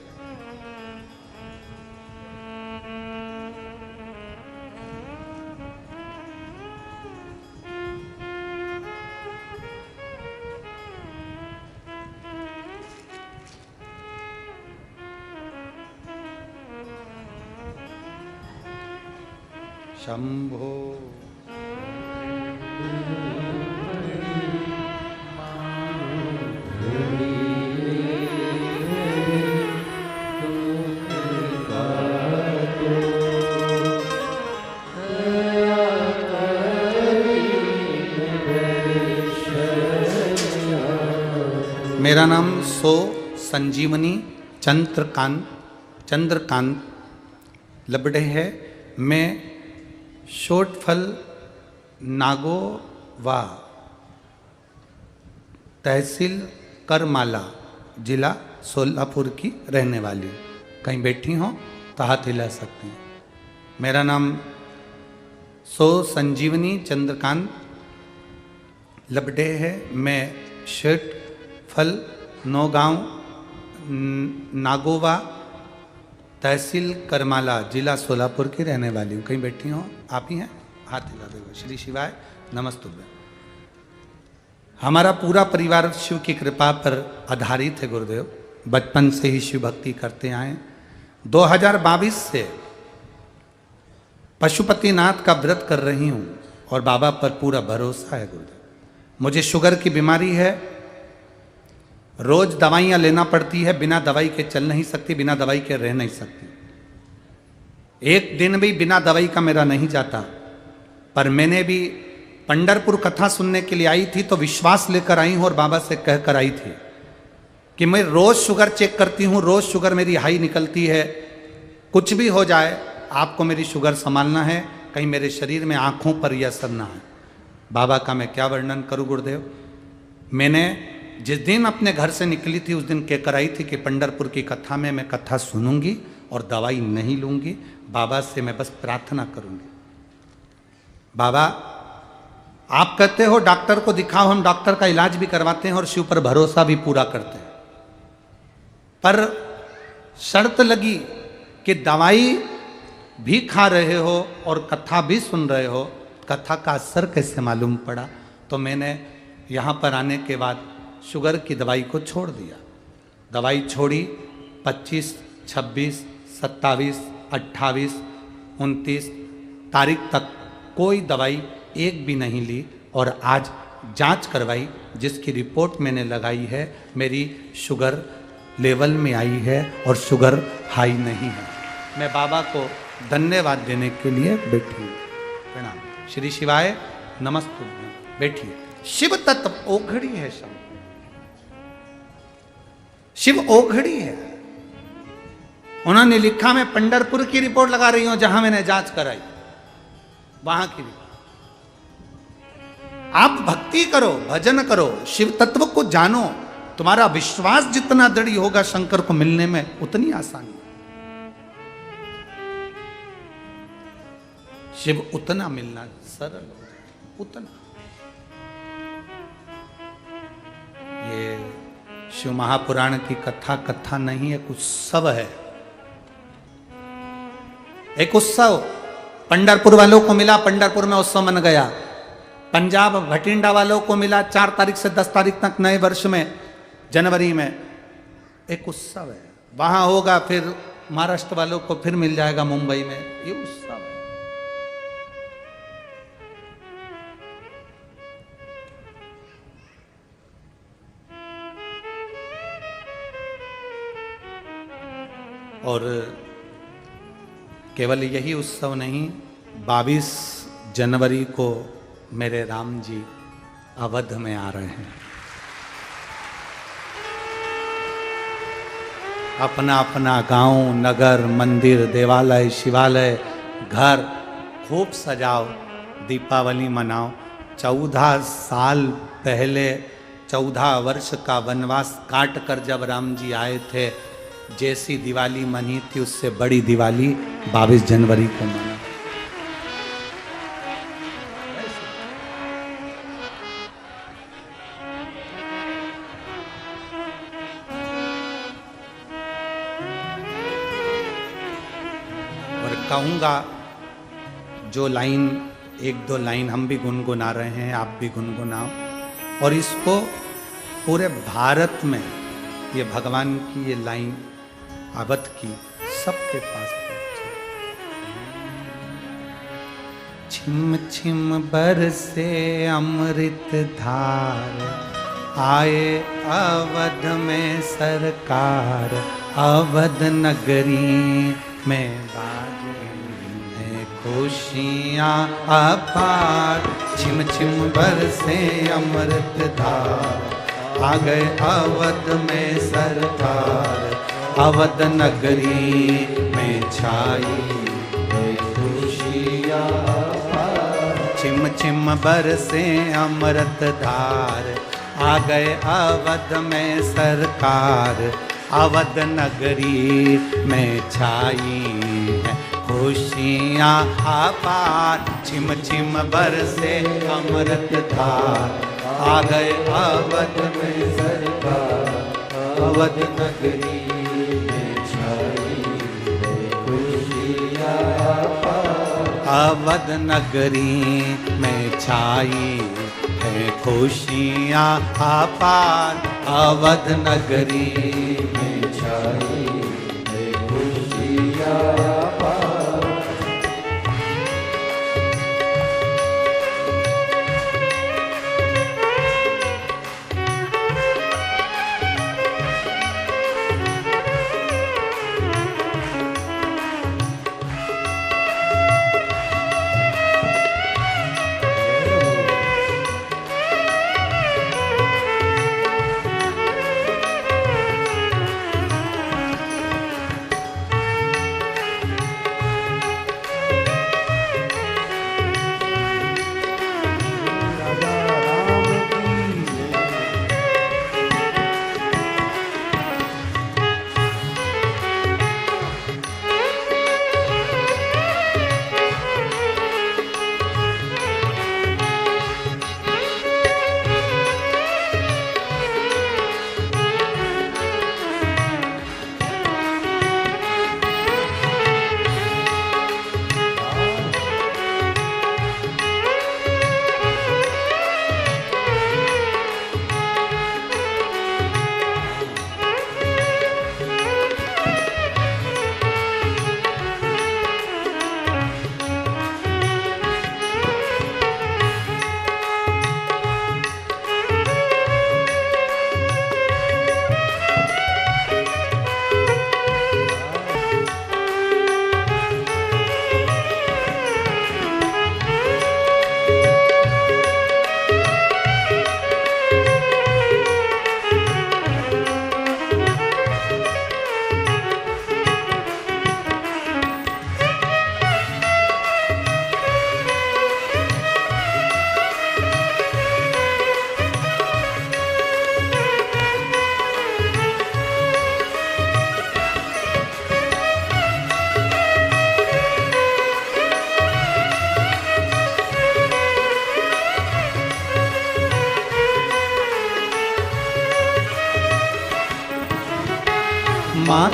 शंभो। मेरा नाम सो संजीवनी चंद्रकांत लबड़े है। मैं शोटफल नागोवा तहसील करमाला जिला सोलापुर की रहने वाली हूँ। कहीं बैठी हो तो हाथ हिला सकती हैं। मेरा नाम सो संजीवनी चंद्रकांत लबड़े है। मैं शोटफल नौगांव नागोवा तहसील करमाला जिला सोलापुर की रहने वाली हूँ। कहीं बैठी हो? आप ही हैं? हाथ हिला देगा। श्री शिवाय नमस्तुभ्यं। हमारा पूरा परिवार शिव की कृपा पर आधारित है गुरुदेव। बचपन से ही शिव भक्ति करते आए। 2022 से पशुपतिनाथ का व्रत कर रही हूँ और बाबा पर पूरा भरोसा है गुरुदेव। मुझे शुगर की बीमारी है, रोज दवाइयाँ लेना पड़ती है। बिना दवाई के चल नहीं सकती, बिना दवाई के रह नहीं सकती। एक दिन भी बिना दवाई का मेरा नहीं जाता। पर मैंने भी पंढरपुर कथा सुनने के लिए आई थी तो विश्वास लेकर आई हूँ और बाबा से कह कर आई थी कि मैं रोज शुगर चेक करती हूँ, रोज शुगर मेरी हाई निकलती है। कुछ भी हो जाए आपको मेरी शुगर संभालना है, कहीं मेरे शरीर में आँखों पर यह असर ना है। बाबा का मैं क्या वर्णन करूँ गुरुदेव। मैंने जिस दिन अपने घर से निकली थी उस दिन कहकर आई थी कि पंढरपुर की कथा में मैं कथा सुनूंगी और दवाई नहीं लूंगी। बाबा से मैं बस प्रार्थना करूंगी। बाबा आप कहते हो डॉक्टर को दिखाओ, हम डॉक्टर का इलाज भी करवाते हैं और शिव पर भरोसा भी पूरा करते हैं, पर शर्त लगी कि दवाई भी खा रहे हो और कथा भी सुन रहे हो। कथा का असर कैसे मालूम पड़ा? तो मैंने यहाँ पर आने के बाद शुगर की दवाई को छोड़ दिया। दवाई छोड़ी 25, 26, 27, 28, 29 तारीख तक कोई दवाई एक भी नहीं ली और आज जांच करवाई जिसकी रिपोर्ट मैंने लगाई है। मेरी शुगर लेवल में आई है और शुगर हाई नहीं है। मैं बाबा को धन्यवाद देने के लिए बैठी हूँ। प्रणाम। श्री शिवाय नमस्तुभ्यं। बैठिए। शिव तत्व ओघड़ी है। शिव ओघड़ी है। उन्होंने लिखा मैं पंढरपुर की रिपोर्ट लगा रही हूं जहां मैंने जांच कराई, वहां की भी। आप भक्ति करो, भजन करो, शिव तत्व को जानो। तुम्हारा विश्वास जितना दृढ़ होगा शंकर को मिलने में, उतनी आसानी। शिव उतना मिलना सरल हो जाए, उतना। ये शिव महापुराण की कथा नहीं है, उत्सव है। एक उत्सव पंढरपुर वालों को मिला, पंढरपुर में उत्सव मन गया। पंजाब भटिंडा वालों को मिला 4 तारीख से 10 तारीख तक नए वर्ष में, जनवरी में एक उत्सव है। वहां होगा, फिर महाराष्ट्र वालों को फिर मिल जाएगा मुंबई में, ये उत्सव है। और केवल यही उत्सव नहीं, 22 जनवरी को मेरे राम जी अवध में आ रहे हैं। अपना अपना गांव, नगर, मंदिर, देवालय, शिवालय, घर खूब सजाओ, दीपावली मनाओ। 14 साल पहले 14 वर्ष का वनवास काट कर जब राम जी आए थे, जैसी दिवाली मनी थी उससे बड़ी दिवाली 22 जनवरी को मना। और कहूंगा, जो लाइन 1-2 लाइन हम भी गुनगुना रहे हैं, आप भी गुनगुनाओ, और इसको पूरे भारत में ये भगवान की ये लाइन अवध की सबके पास पहुंचे। छिम छिम बरसे अमृत धार, आए अवध में सरकार, अवध नगरी में बाजे हैं खुशियाँ अपार। छिम छिम बरसे अमृत धार, आ गए अवध में सरकार, अवध नगरी में छाई है खुशियाँ। छिम छिम बरसे अमृत धार, आ गए अवध में सरकार, अवध नगरी में छाई है खुशियाँ अपार। छिम छिम बरसे अमृत धार, आ गए अवध में सरकार, अवध नगरी में छाई है खुशियाँ अपार। अवध नगरी में छाई है खुशियाँ अपार, अवध नगरी में छाई है खुशियाँ अपार।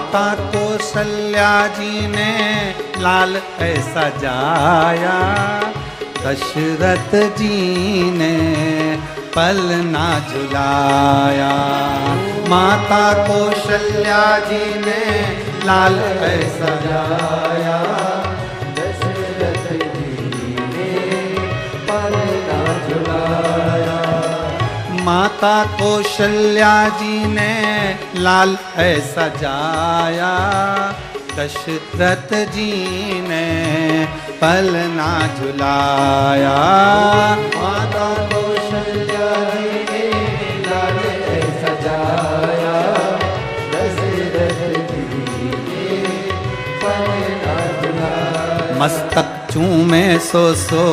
माता कौशल्या जी ने लाल ऐसा जाया, दशरथ जी ने पल ना झुलाया। माता कौशल्या जी ने लाल ऐसा जाया, दशरथ जी ने पल ना झुलाया। माता कौशल्या जी ने लाल ऐसा जाया, दशरथ जी ने पल ना झुलाया। माता कौशल्या जी ने लाल ऐसा जाया, दशरथ जी ने पल ना झुलाया। मस्तक चूमे सौ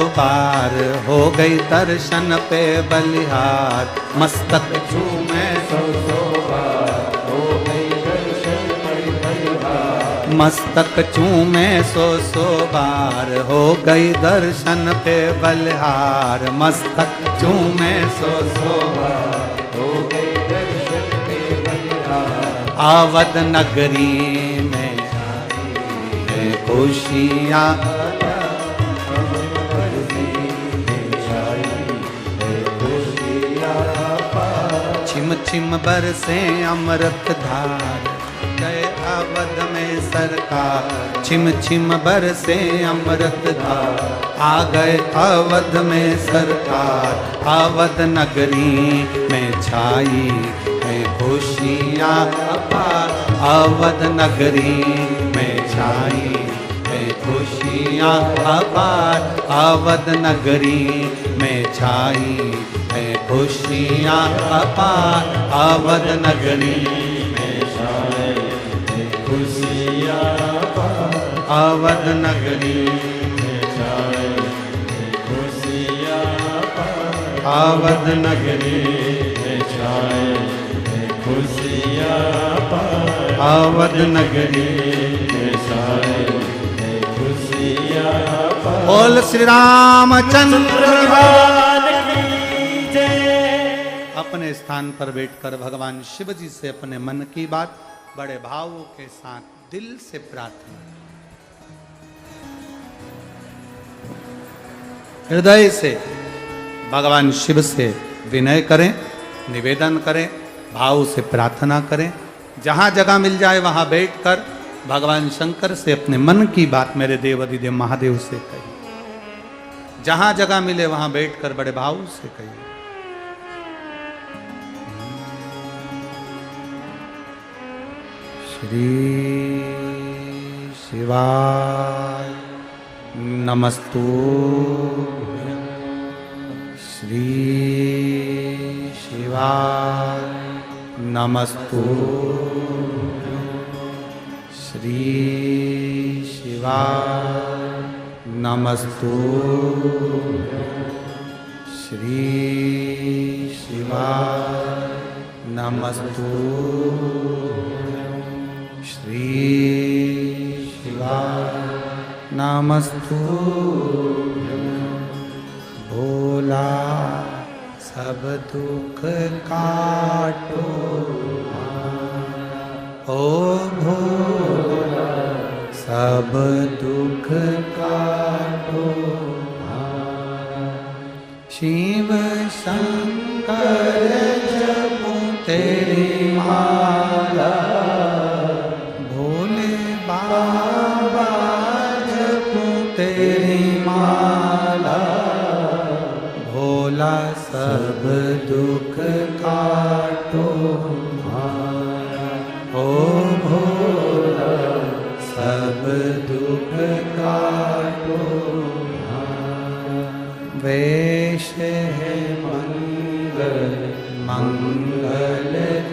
बार, हो गई दर्शन पे बलिहार। मस्तक चूमे सौ बार, हो गई दर्शन पे बलिहार। मस्तक चूमे सौ बार, हो गई दर्शन पे बलिहार। मस्तक चूमे सौ बार, हो गई दर्शन पे बलिहार। आवध नगरी में खुशियाँ, छिम छिम बरसे अमृत धार, गए अवध में सरकार। छिम छिम बरसे अमृत धार, आ गए अवध में सरकार। अवध नगरी में छाई है खुशियाँ अपार। अवध नगरी में छाई है खुशियाँ अपार। अवध नगरी में छाई है खुशियाँ अपार। अवध नगरी में छाई है खुशियाँ अपार। अवध नगरी में छाई है खुशियाँ अपार। अवध नगरी में छाई है खुशियाँ अपार। अवध नगरी में छाई है खुशियाँ अपार। बोल श्री रामचंद्र भगवान की जय। अपने स्थान पर बैठकर भगवान शिव जी से अपने मन की बात बड़े भावों के साथ दिल से प्रार्थना, हृदय से भगवान शिव से विनय करें, निवेदन करें, भाव से प्रार्थना करें। जहां जगह मिल जाए वहां बैठकर भगवान शंकर से अपने मन की बात मेरे देव अधिदेव महादेव से कहिए। जहां जगह मिले वहां बैठकर बड़े भाव से कहिए। श्री शिवाय नमस्तु। श्री शिवाय नमस्तु। श्री शिवाय नमस्तु। श्री शिवाय नमस्तु। श्री शिवाय नमस्तु। भोला सब दुख काटो, ओ भोला सब दुख काटो। शिव शंकर जपो तेरी माला, भोले बाबा जपो तेरी माला। भोला सब दुख काटो, ओ भोला सब दुख काटो। वेश है मंगल मंगलकारी,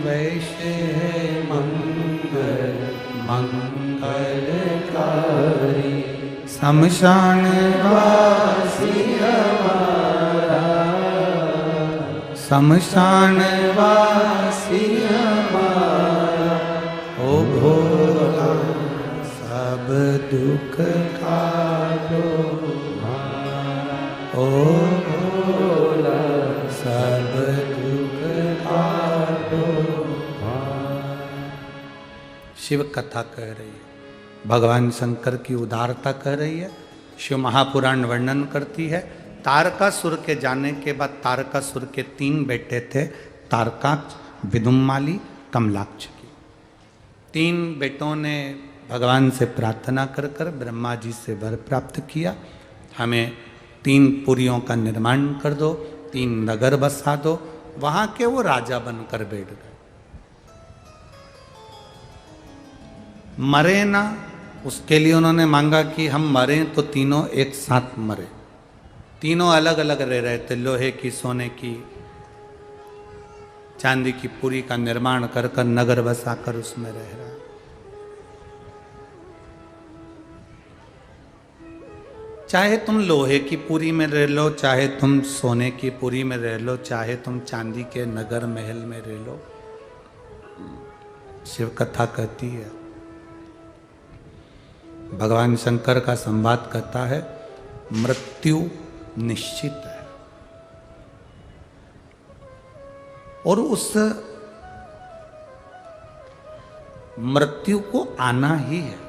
वेश है मंगल मंगलकारी। शमशान वासी हमारा, शमशान वासी हमारा। ओ भोला सब दुख काटो, ओ भोला सब दुख काटो। शिव कथा कह रही है, भगवान शंकर की उदारता कह रही है। शिव महापुराण वर्णन करती है। तारकासुर के जाने के बाद तारकासुर के 3 बेटे थे, तारकाक्ष, विदुम्माली, कमलाक्ष की। 3 बेटों ने भगवान से प्रार्थना कर कर ब्रह्मा जी से वर प्राप्त किया, हमें 3 पुरियों का निर्माण कर दो, 3 नगर बसा दो। वहां के वो राजा बनकर बैठ गए। मरे ना, उसके लिए उन्होंने मांगा कि हम मरें तो तीनों एक साथ मरे। तीनों अलग अलग रह रहे थे, लोहे की, सोने की, चांदी की पुरी का निर्माण कर कर नगर बसाकर उसमें रह रहा। चाहे तुम लोहे की पुरी में रह लो, चाहे तुम सोने की पुरी में रह लो, चाहे तुम चांदी के नगर महल में रह लो, शिव कथा कहती है, भगवान शंकर का संवाद कहता है, मृत्यु निश्चित है और उस मृत्यु को आना ही है।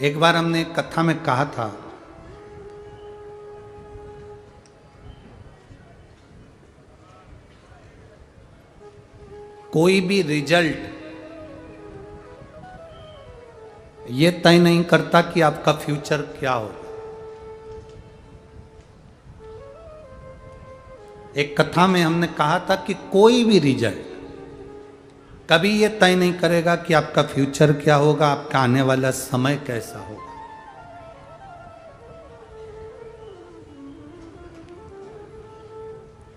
एक बार हमने एक कथा में कहा था, कोई भी रिजल्ट ये तय नहीं करता कि आपका फ्यूचर क्या होगा। एक कथा में हमने कहा था कि कोई भी रिजल्ट कभी ये तय नहीं करेगा कि आपका फ्यूचर क्या होगा, आपका आने वाला समय कैसा होगा।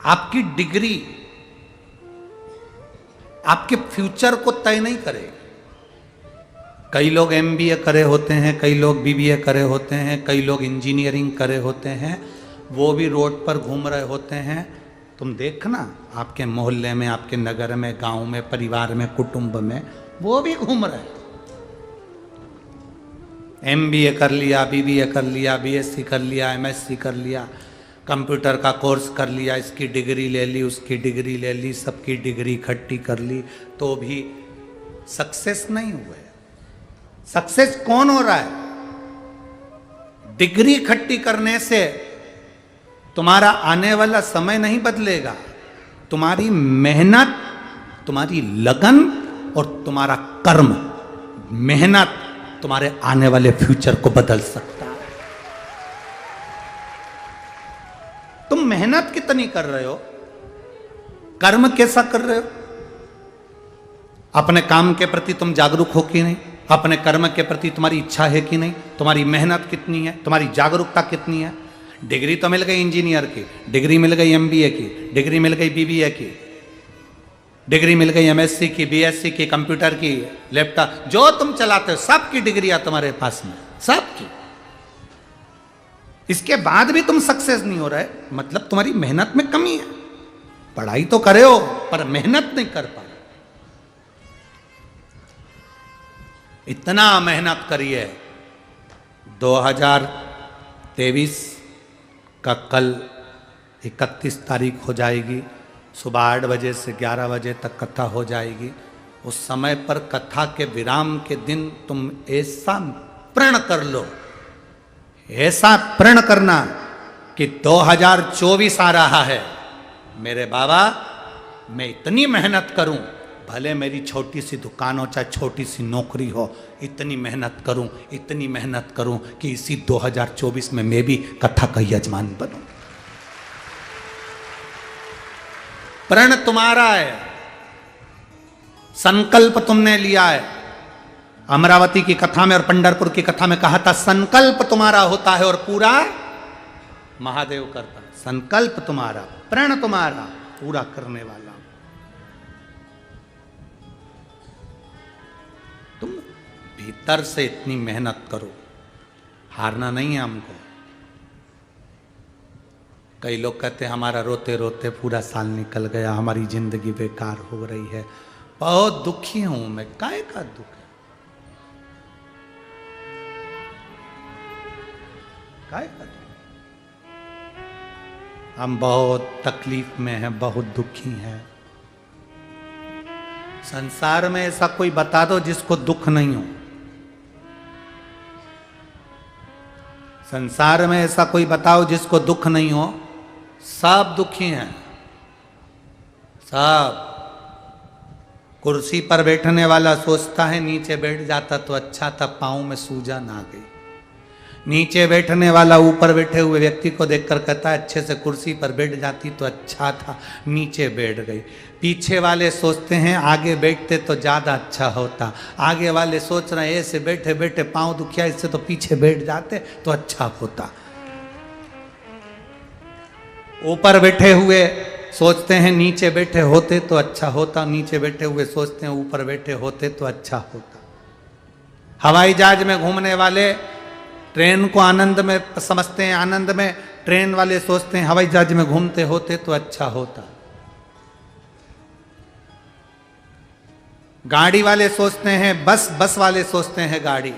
आपकी डिग्री आपके फ्यूचर को तय नहीं करेगी। कई लोग एमबीए करे होते हैं, कई लोग बीबीए करे होते हैं, कई लोग इंजीनियरिंग करे होते हैं, वो भी रोड पर घूम रहे होते हैं। तुम देखना आपके मोहल्ले में, आपके नगर में, गांव में, परिवार में, कुटुंब में, वो भी घूम रहे। एमबीए कर लिया, बीबीए कर लिया, बीएससी कर लिया, एमएससी कर लिया, कंप्यूटर का कोर्स कर लिया, इसकी डिग्री ले ली, उसकी डिग्री ले ली, सबकी डिग्री इकट्ठी कर ली, तो भी सक्सेस नहीं हुए। सक्सेस कौन हो रहा है? डिग्री इकट्ठी करने से तुम्हारा आने वाला समय नहीं बदलेगा। तुम्हारी मेहनत, तुम्हारी लगन और तुम्हारा कर्म, मेहनत तुम्हारे आने वाले फ्यूचर को बदल सकता है। तुम मेहनत कितनी कर रहे हो, कर्म कैसा कर रहे हो, अपने काम के प्रति तुम जागरूक हो कि नहीं, अपने कर्म के प्रति तुम्हारी इच्छा है कि नहीं, तुम्हारी मेहनत कितनी है, तुम्हारी जागरूकता कितनी है। डिग्री तो मिल गई इंजीनियर की, डिग्री मिल गई एमबीए की, डिग्री मिल गई बीबीए की, डिग्री मिल गई एमएससी की, बीएससी की, कंप्यूटर की, लैपटॉप, जो तुम चलाते हो सबकी डिग्रियां तुम्हारे पास में, सबकी। इसके बाद भी तुम सक्सेस नहीं हो रहे, मतलब तुम्हारी मेहनत में कमी है। पढ़ाई तो करे हो पर मेहनत नहीं कर पा रहे। इतना मेहनत करिए। 2023 का कल 31 तारीख हो जाएगी, सुबह 8 बजे से 11 बजे तक कथा हो जाएगी। उस समय पर कथा के विराम के दिन तुम ऐसा प्रण कर लो, ऐसा प्रण करना कि 2024 आ रहा है, मेरे बाबा मैं इतनी मेहनत करूं, भले मेरी छोटी सी दुकान हो चाहे छोटी सी नौकरी हो, इतनी मेहनत करूं, इतनी मेहनत करूं कि इसी 2024 में मैं भी कथा का यजमान बनूं। प्रण तुम्हारा है, संकल्प तुमने लिया है। अमरावती की कथा में और पंढरपुर की कथा में कहा था, संकल्प तुम्हारा होता है और पूरा महादेव करता है। संकल्प तुम्हारा, प्रण तुम्हारा, पूरा करने वाला तुम। भीतर से इतनी मेहनत करो, हारना नहीं है हमको। कई लोग कहते हैं हमारा रोते रोते पूरा साल निकल गया, हमारी जिंदगी बेकार हो रही है। बहुत दुखी हूं मैं। काहे का दुख है? काहे का दुख? हम बहुत तकलीफ में हैं, बहुत दुखी हैं। संसार में ऐसा कोई बता दो जिसको दुख नहीं हो। संसार में ऐसा कोई बताओ जिसको दुख नहीं हो। सब दुखी हैं, सब। कुर्सी पर बैठने वाला सोचता है नीचे बैठ जाता तो अच्छा था, पांव में सूजन आ गई। नीचे बैठने वाला ऊपर बैठे हुए व्यक्ति को देखकर कहता है अच्छे से कुर्सी पर बैठ जाती तो अच्छा था, नीचे बैठ गई। पीछे वाले सोचते हैं आगे बैठते तो ज़्यादा अच्छा होता। आगे वाले सोच रहे हैं ऐसे बैठे बैठे पाँव दुखिया, इससे तो पीछे बैठ जाते तो अच्छा होता। ऊपर बैठे हुए सोचते हैं नीचे बैठे होते तो अच्छा होता, नीचे बैठे हुए सोचते हैं ऊपर बैठे होते तो अच्छा होता। हवाई जहाज में घूमने वाले ट्रेन को आनंद में समझते हैं, आनंद में ट्रेन वाले सोचते हैं हवाई जहाज में घूमते होते तो अच्छा होता। गाड़ी वाले सोचते हैं बस वाले सोचते हैं गाड़ी।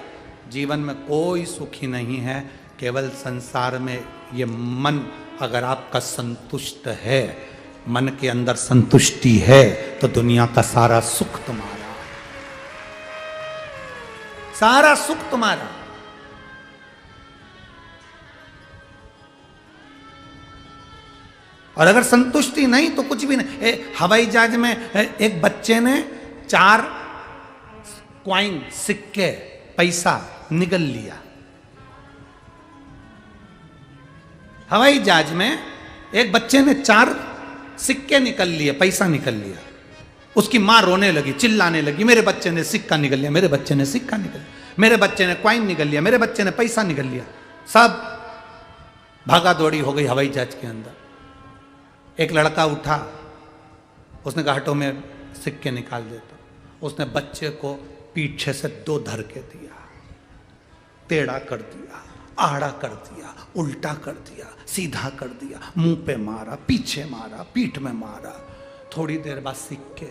जीवन में कोई सुखी नहीं है, केवल संसार में ये मन अगर आपका संतुष्ट है, मन के अंदर संतुष्टि है तो दुनिया का सारा सुख तुम्हारा, सारा सुख तुम्हारा। और अगर संतुष्टि नहीं तो कुछ भी नहीं। हवाई जहाज में एक बच्चे ने 4 कॉइन सिक्के पैसा निगल लिया। हवाई जहाज में एक बच्चे ने 4 सिक्के निकल लिए, पैसा निकल लिया। उसकी मां रोने लगी, चिल्लाने लगी, मेरे बच्चे ने सिक्का निकल लिया, मेरे बच्चे ने सिक्का निकल लिया, मेरे बच्चे ने कॉइन निकल लिया, मेरे बच्चे ने पैसा निकल लिया। सब भागा दौड़ी हो गई हवाई जहाज के अंदर। एक लड़का उठा, उसने कहा हटो मैं सिक्के निकाल देता। उसने बच्चे को पीछे से 2 धर के दिया, टेढ़ा कर दिया, आड़ा कर दिया, उल्टा कर दिया, सीधा कर दिया, मुंह पे मारा, पीछे मारा, पीठ में मारा। थोड़ी देर बाद सिक्के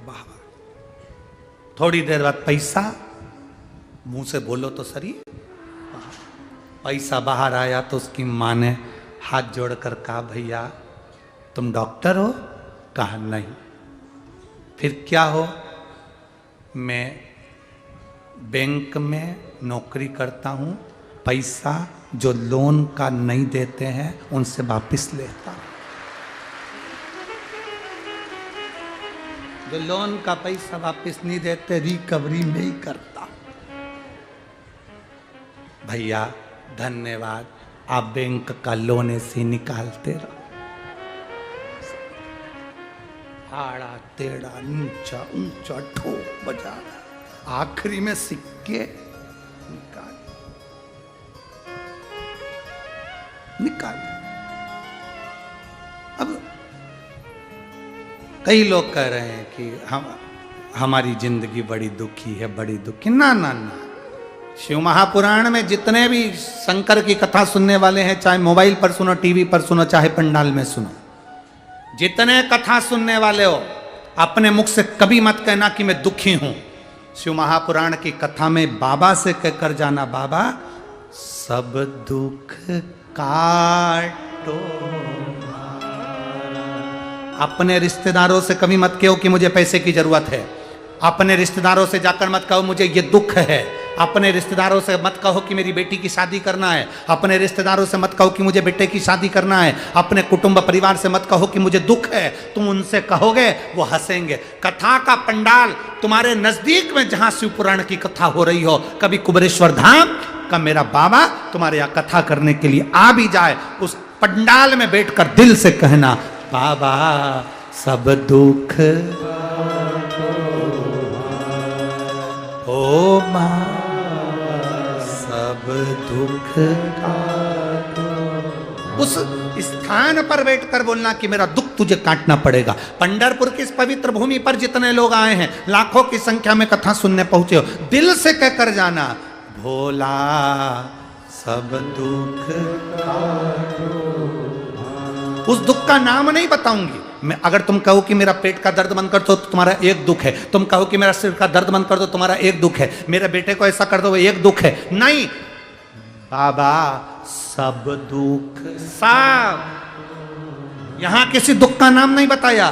बाहर, थोड़ी देर बाद पैसा, मुंह से बोलो तो सही। पैसा बाहर आया तो उसकी मां ने हाथ जोड़कर कहा भैया तुम डॉक्टर हो? कहा नहीं। फिर क्या हो? मैं बैंक में नौकरी करता हूँ, पैसा जो लोन का नहीं देते हैं उनसे वापस लेता हूँ। जो लोन का पैसा वापस नहीं देते रिकवरी में ही करता। भैया धन्यवाद, आप बैंक का लोन ऐसे निकालते रहो। आड़ा टेढ़ा नीचा ऊंचा ठोक बजा, आखिरी में सिक्के निकाल। अब कई लोग कह रहे हैं कि हमारी जिंदगी बड़ी दुखी है, बड़ी दुखी। ना ना ना, शिव महापुराण में जितने भी शंकर की कथा सुनने वाले हैं, चाहे मोबाइल पर सुनो, टीवी पर सुनो, चाहे पंडाल में सुनो, जितने कथा सुनने वाले हो, अपने मुख से कभी मत कहना कि मैं दुखी हूं। शिव महापुराण की कथा में बाबा से कहकर जाना, बाबा सब दुख काटो। अपने रिश्तेदारों से कभी मत कहो कि मुझे पैसे की जरूरत है। अपने रिश्तेदारों से जाकर मत कहो मुझे ये दुख है। अपने रिश्तेदारों से मत कहो कि मेरी बेटी की शादी करना है। अपने रिश्तेदारों से मत कहो कि मुझे बेटे की शादी करना है। अपने कुटुंब परिवार से मत कहो कि मुझे दुख है। तुम उनसे कहोगे वो हंसेंगे। कथा का पंडाल तुम्हारे नजदीक में जहां शिव पुराण की कथा हो रही हो, कभी कुबेरेश्वर धाम का मेरा बाबा तुम्हारे यहाँ कथा करने के लिए आ भी जाए, उस पंडाल में बैठकर दिल से कहना, बाबा सब दुख ओ मां सब दुख उस स्थान पर बैठकर बोलना कि मेरा दुख तुझे काटना पड़ेगा। पंढरपुर की इस पवित्र भूमि पर जितने लोग आए हैं, लाखों की संख्या में कथा सुनने पहुंचे हो, दिल से कहकर जाना, भोला सब दुख काटो। उस दुख का नाम नहीं बताऊंगी मैं। अगर तुम कहो कि मेरा पेट का दर्द बंद कर दो तो तुम्हारा एक दुख है। तुम कहो कि मेरा सिर का दर्द बंद कर दो तुम्हारा एक दुख है। मेरे बेटे को ऐसा कर दो वो एक दुख है। नहीं, बाबा सब दुख, सब, यहां किसी दुख का नाम नहीं बताया।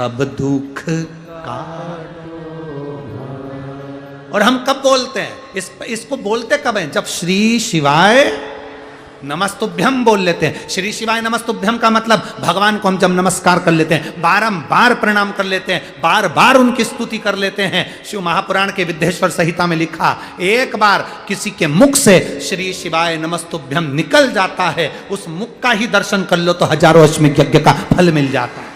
सब दुख काटो। और हम कब बोलते हैं इसको बोलते कब हैं? जब श्री शिवाय नमस्तुभ्यम बोल लेते हैं। श्री शिवाय नमस्तुभ्यम का मतलब भगवान को हम जब नमस्कार कर लेते हैं, बारंबार प्रणाम कर लेते हैं, बार बार उनकी स्तुति कर लेते हैं। शिव महापुराण के विद्येश्वर संहिता में लिखा, एक बार किसी के मुख से श्री शिवाय नमस्तुभ्यम निकल जाता है, उस मुख का ही दर्शन कर लो तो हजारों अश्वमेध यज्ञ का फल मिल जाता है।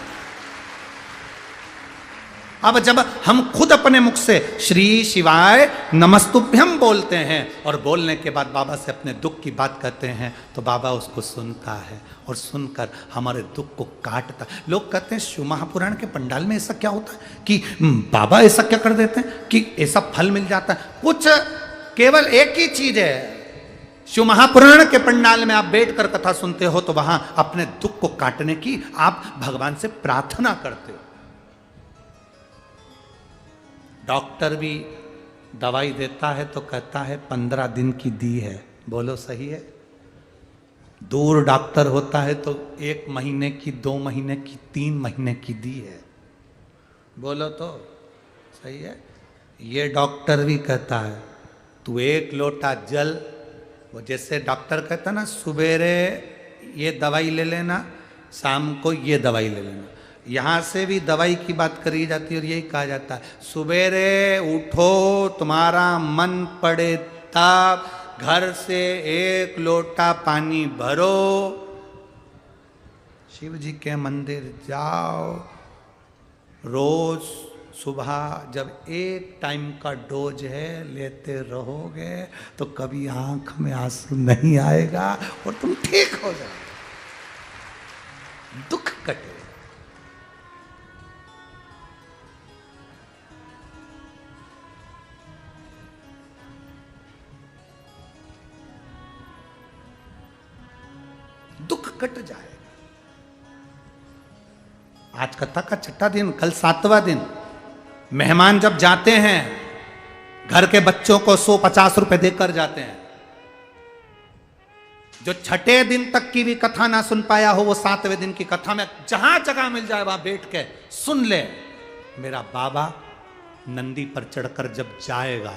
अब जब हम खुद अपने मुख से श्री शिवाय नमस्तुभ्यम बोलते हैं और बोलने के बाद बाबा से अपने दुख की बात करते हैं तो बाबा उसको सुनता है और सुनकर हमारे दुख को काटता है। लोग कहते हैं शिव महापुराण के पंडाल में ऐसा क्या होता है कि बाबा ऐसा क्या कर देते हैं कि ऐसा फल मिल जाता है? कुछ केवल एक ही चीज है, शिव महापुराण के पंडाल में आप बैठकर कथा सुनते हो तो वहां अपने दुख को काटने की आप भगवान से प्रार्थना करते हो। डॉक्टर भी दवाई देता है तो कहता है 15 दिन की दी है, बोलो सही है? दूर डॉक्टर होता है तो 1 महीने की, 2 महीने की, 3 महीने की दी है, बोलो तो सही है? ये डॉक्टर भी कहता है तू 1 लोटा जल, वो जैसे डॉक्टर कहता ना सुबेरे ये दवाई ले लेना, शाम को ये दवाई ले लेना, यहाँ से भी दवाई की बात करी जाती है और यही कहा जाता है सुबेरे उठो, तुम्हारा मन पड़े तब घर से 1 लोटा पानी भरो, शिव जी के मंदिर जाओ, रोज सुबह जब 1 टाइम का डोज है लेते रहोगे तो कभी आंख में आंसू नहीं आएगा और तुम ठीक हो जाओ, दुख कटे। दुख कट जाएगा। आज कथा का 6वां दिन, कल 7वां दिन। मेहमान जब जाते हैं घर के बच्चों को 150 रुपए देकर जाते हैं। जो 6ठे दिन तक की भी कथा ना सुन पाया हो वो 7वें दिन की कथा में जहां जगह मिल जाए वहां बैठ के सुन ले। मेरा बाबा नंदी पर चढ़कर जब जाएगा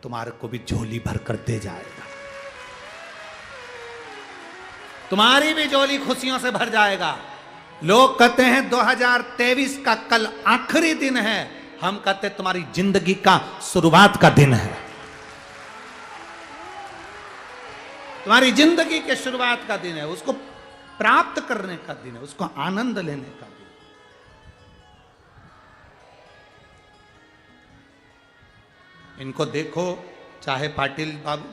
तुम्हारे को भी झोली भर कर दे जाएगा, तुम्हारी भी झोली खुशियों से भर जाएगा। लोग कहते हैं 2023 का कल आखिरी दिन है, हम कहते तुम्हारी जिंदगी का शुरुआत का दिन है, तुम्हारी जिंदगी के शुरुआत का दिन है, उसको प्राप्त करने का दिन है, उसको आनंद लेने का दिन। इनको देखो, चाहे पाटिल बाबू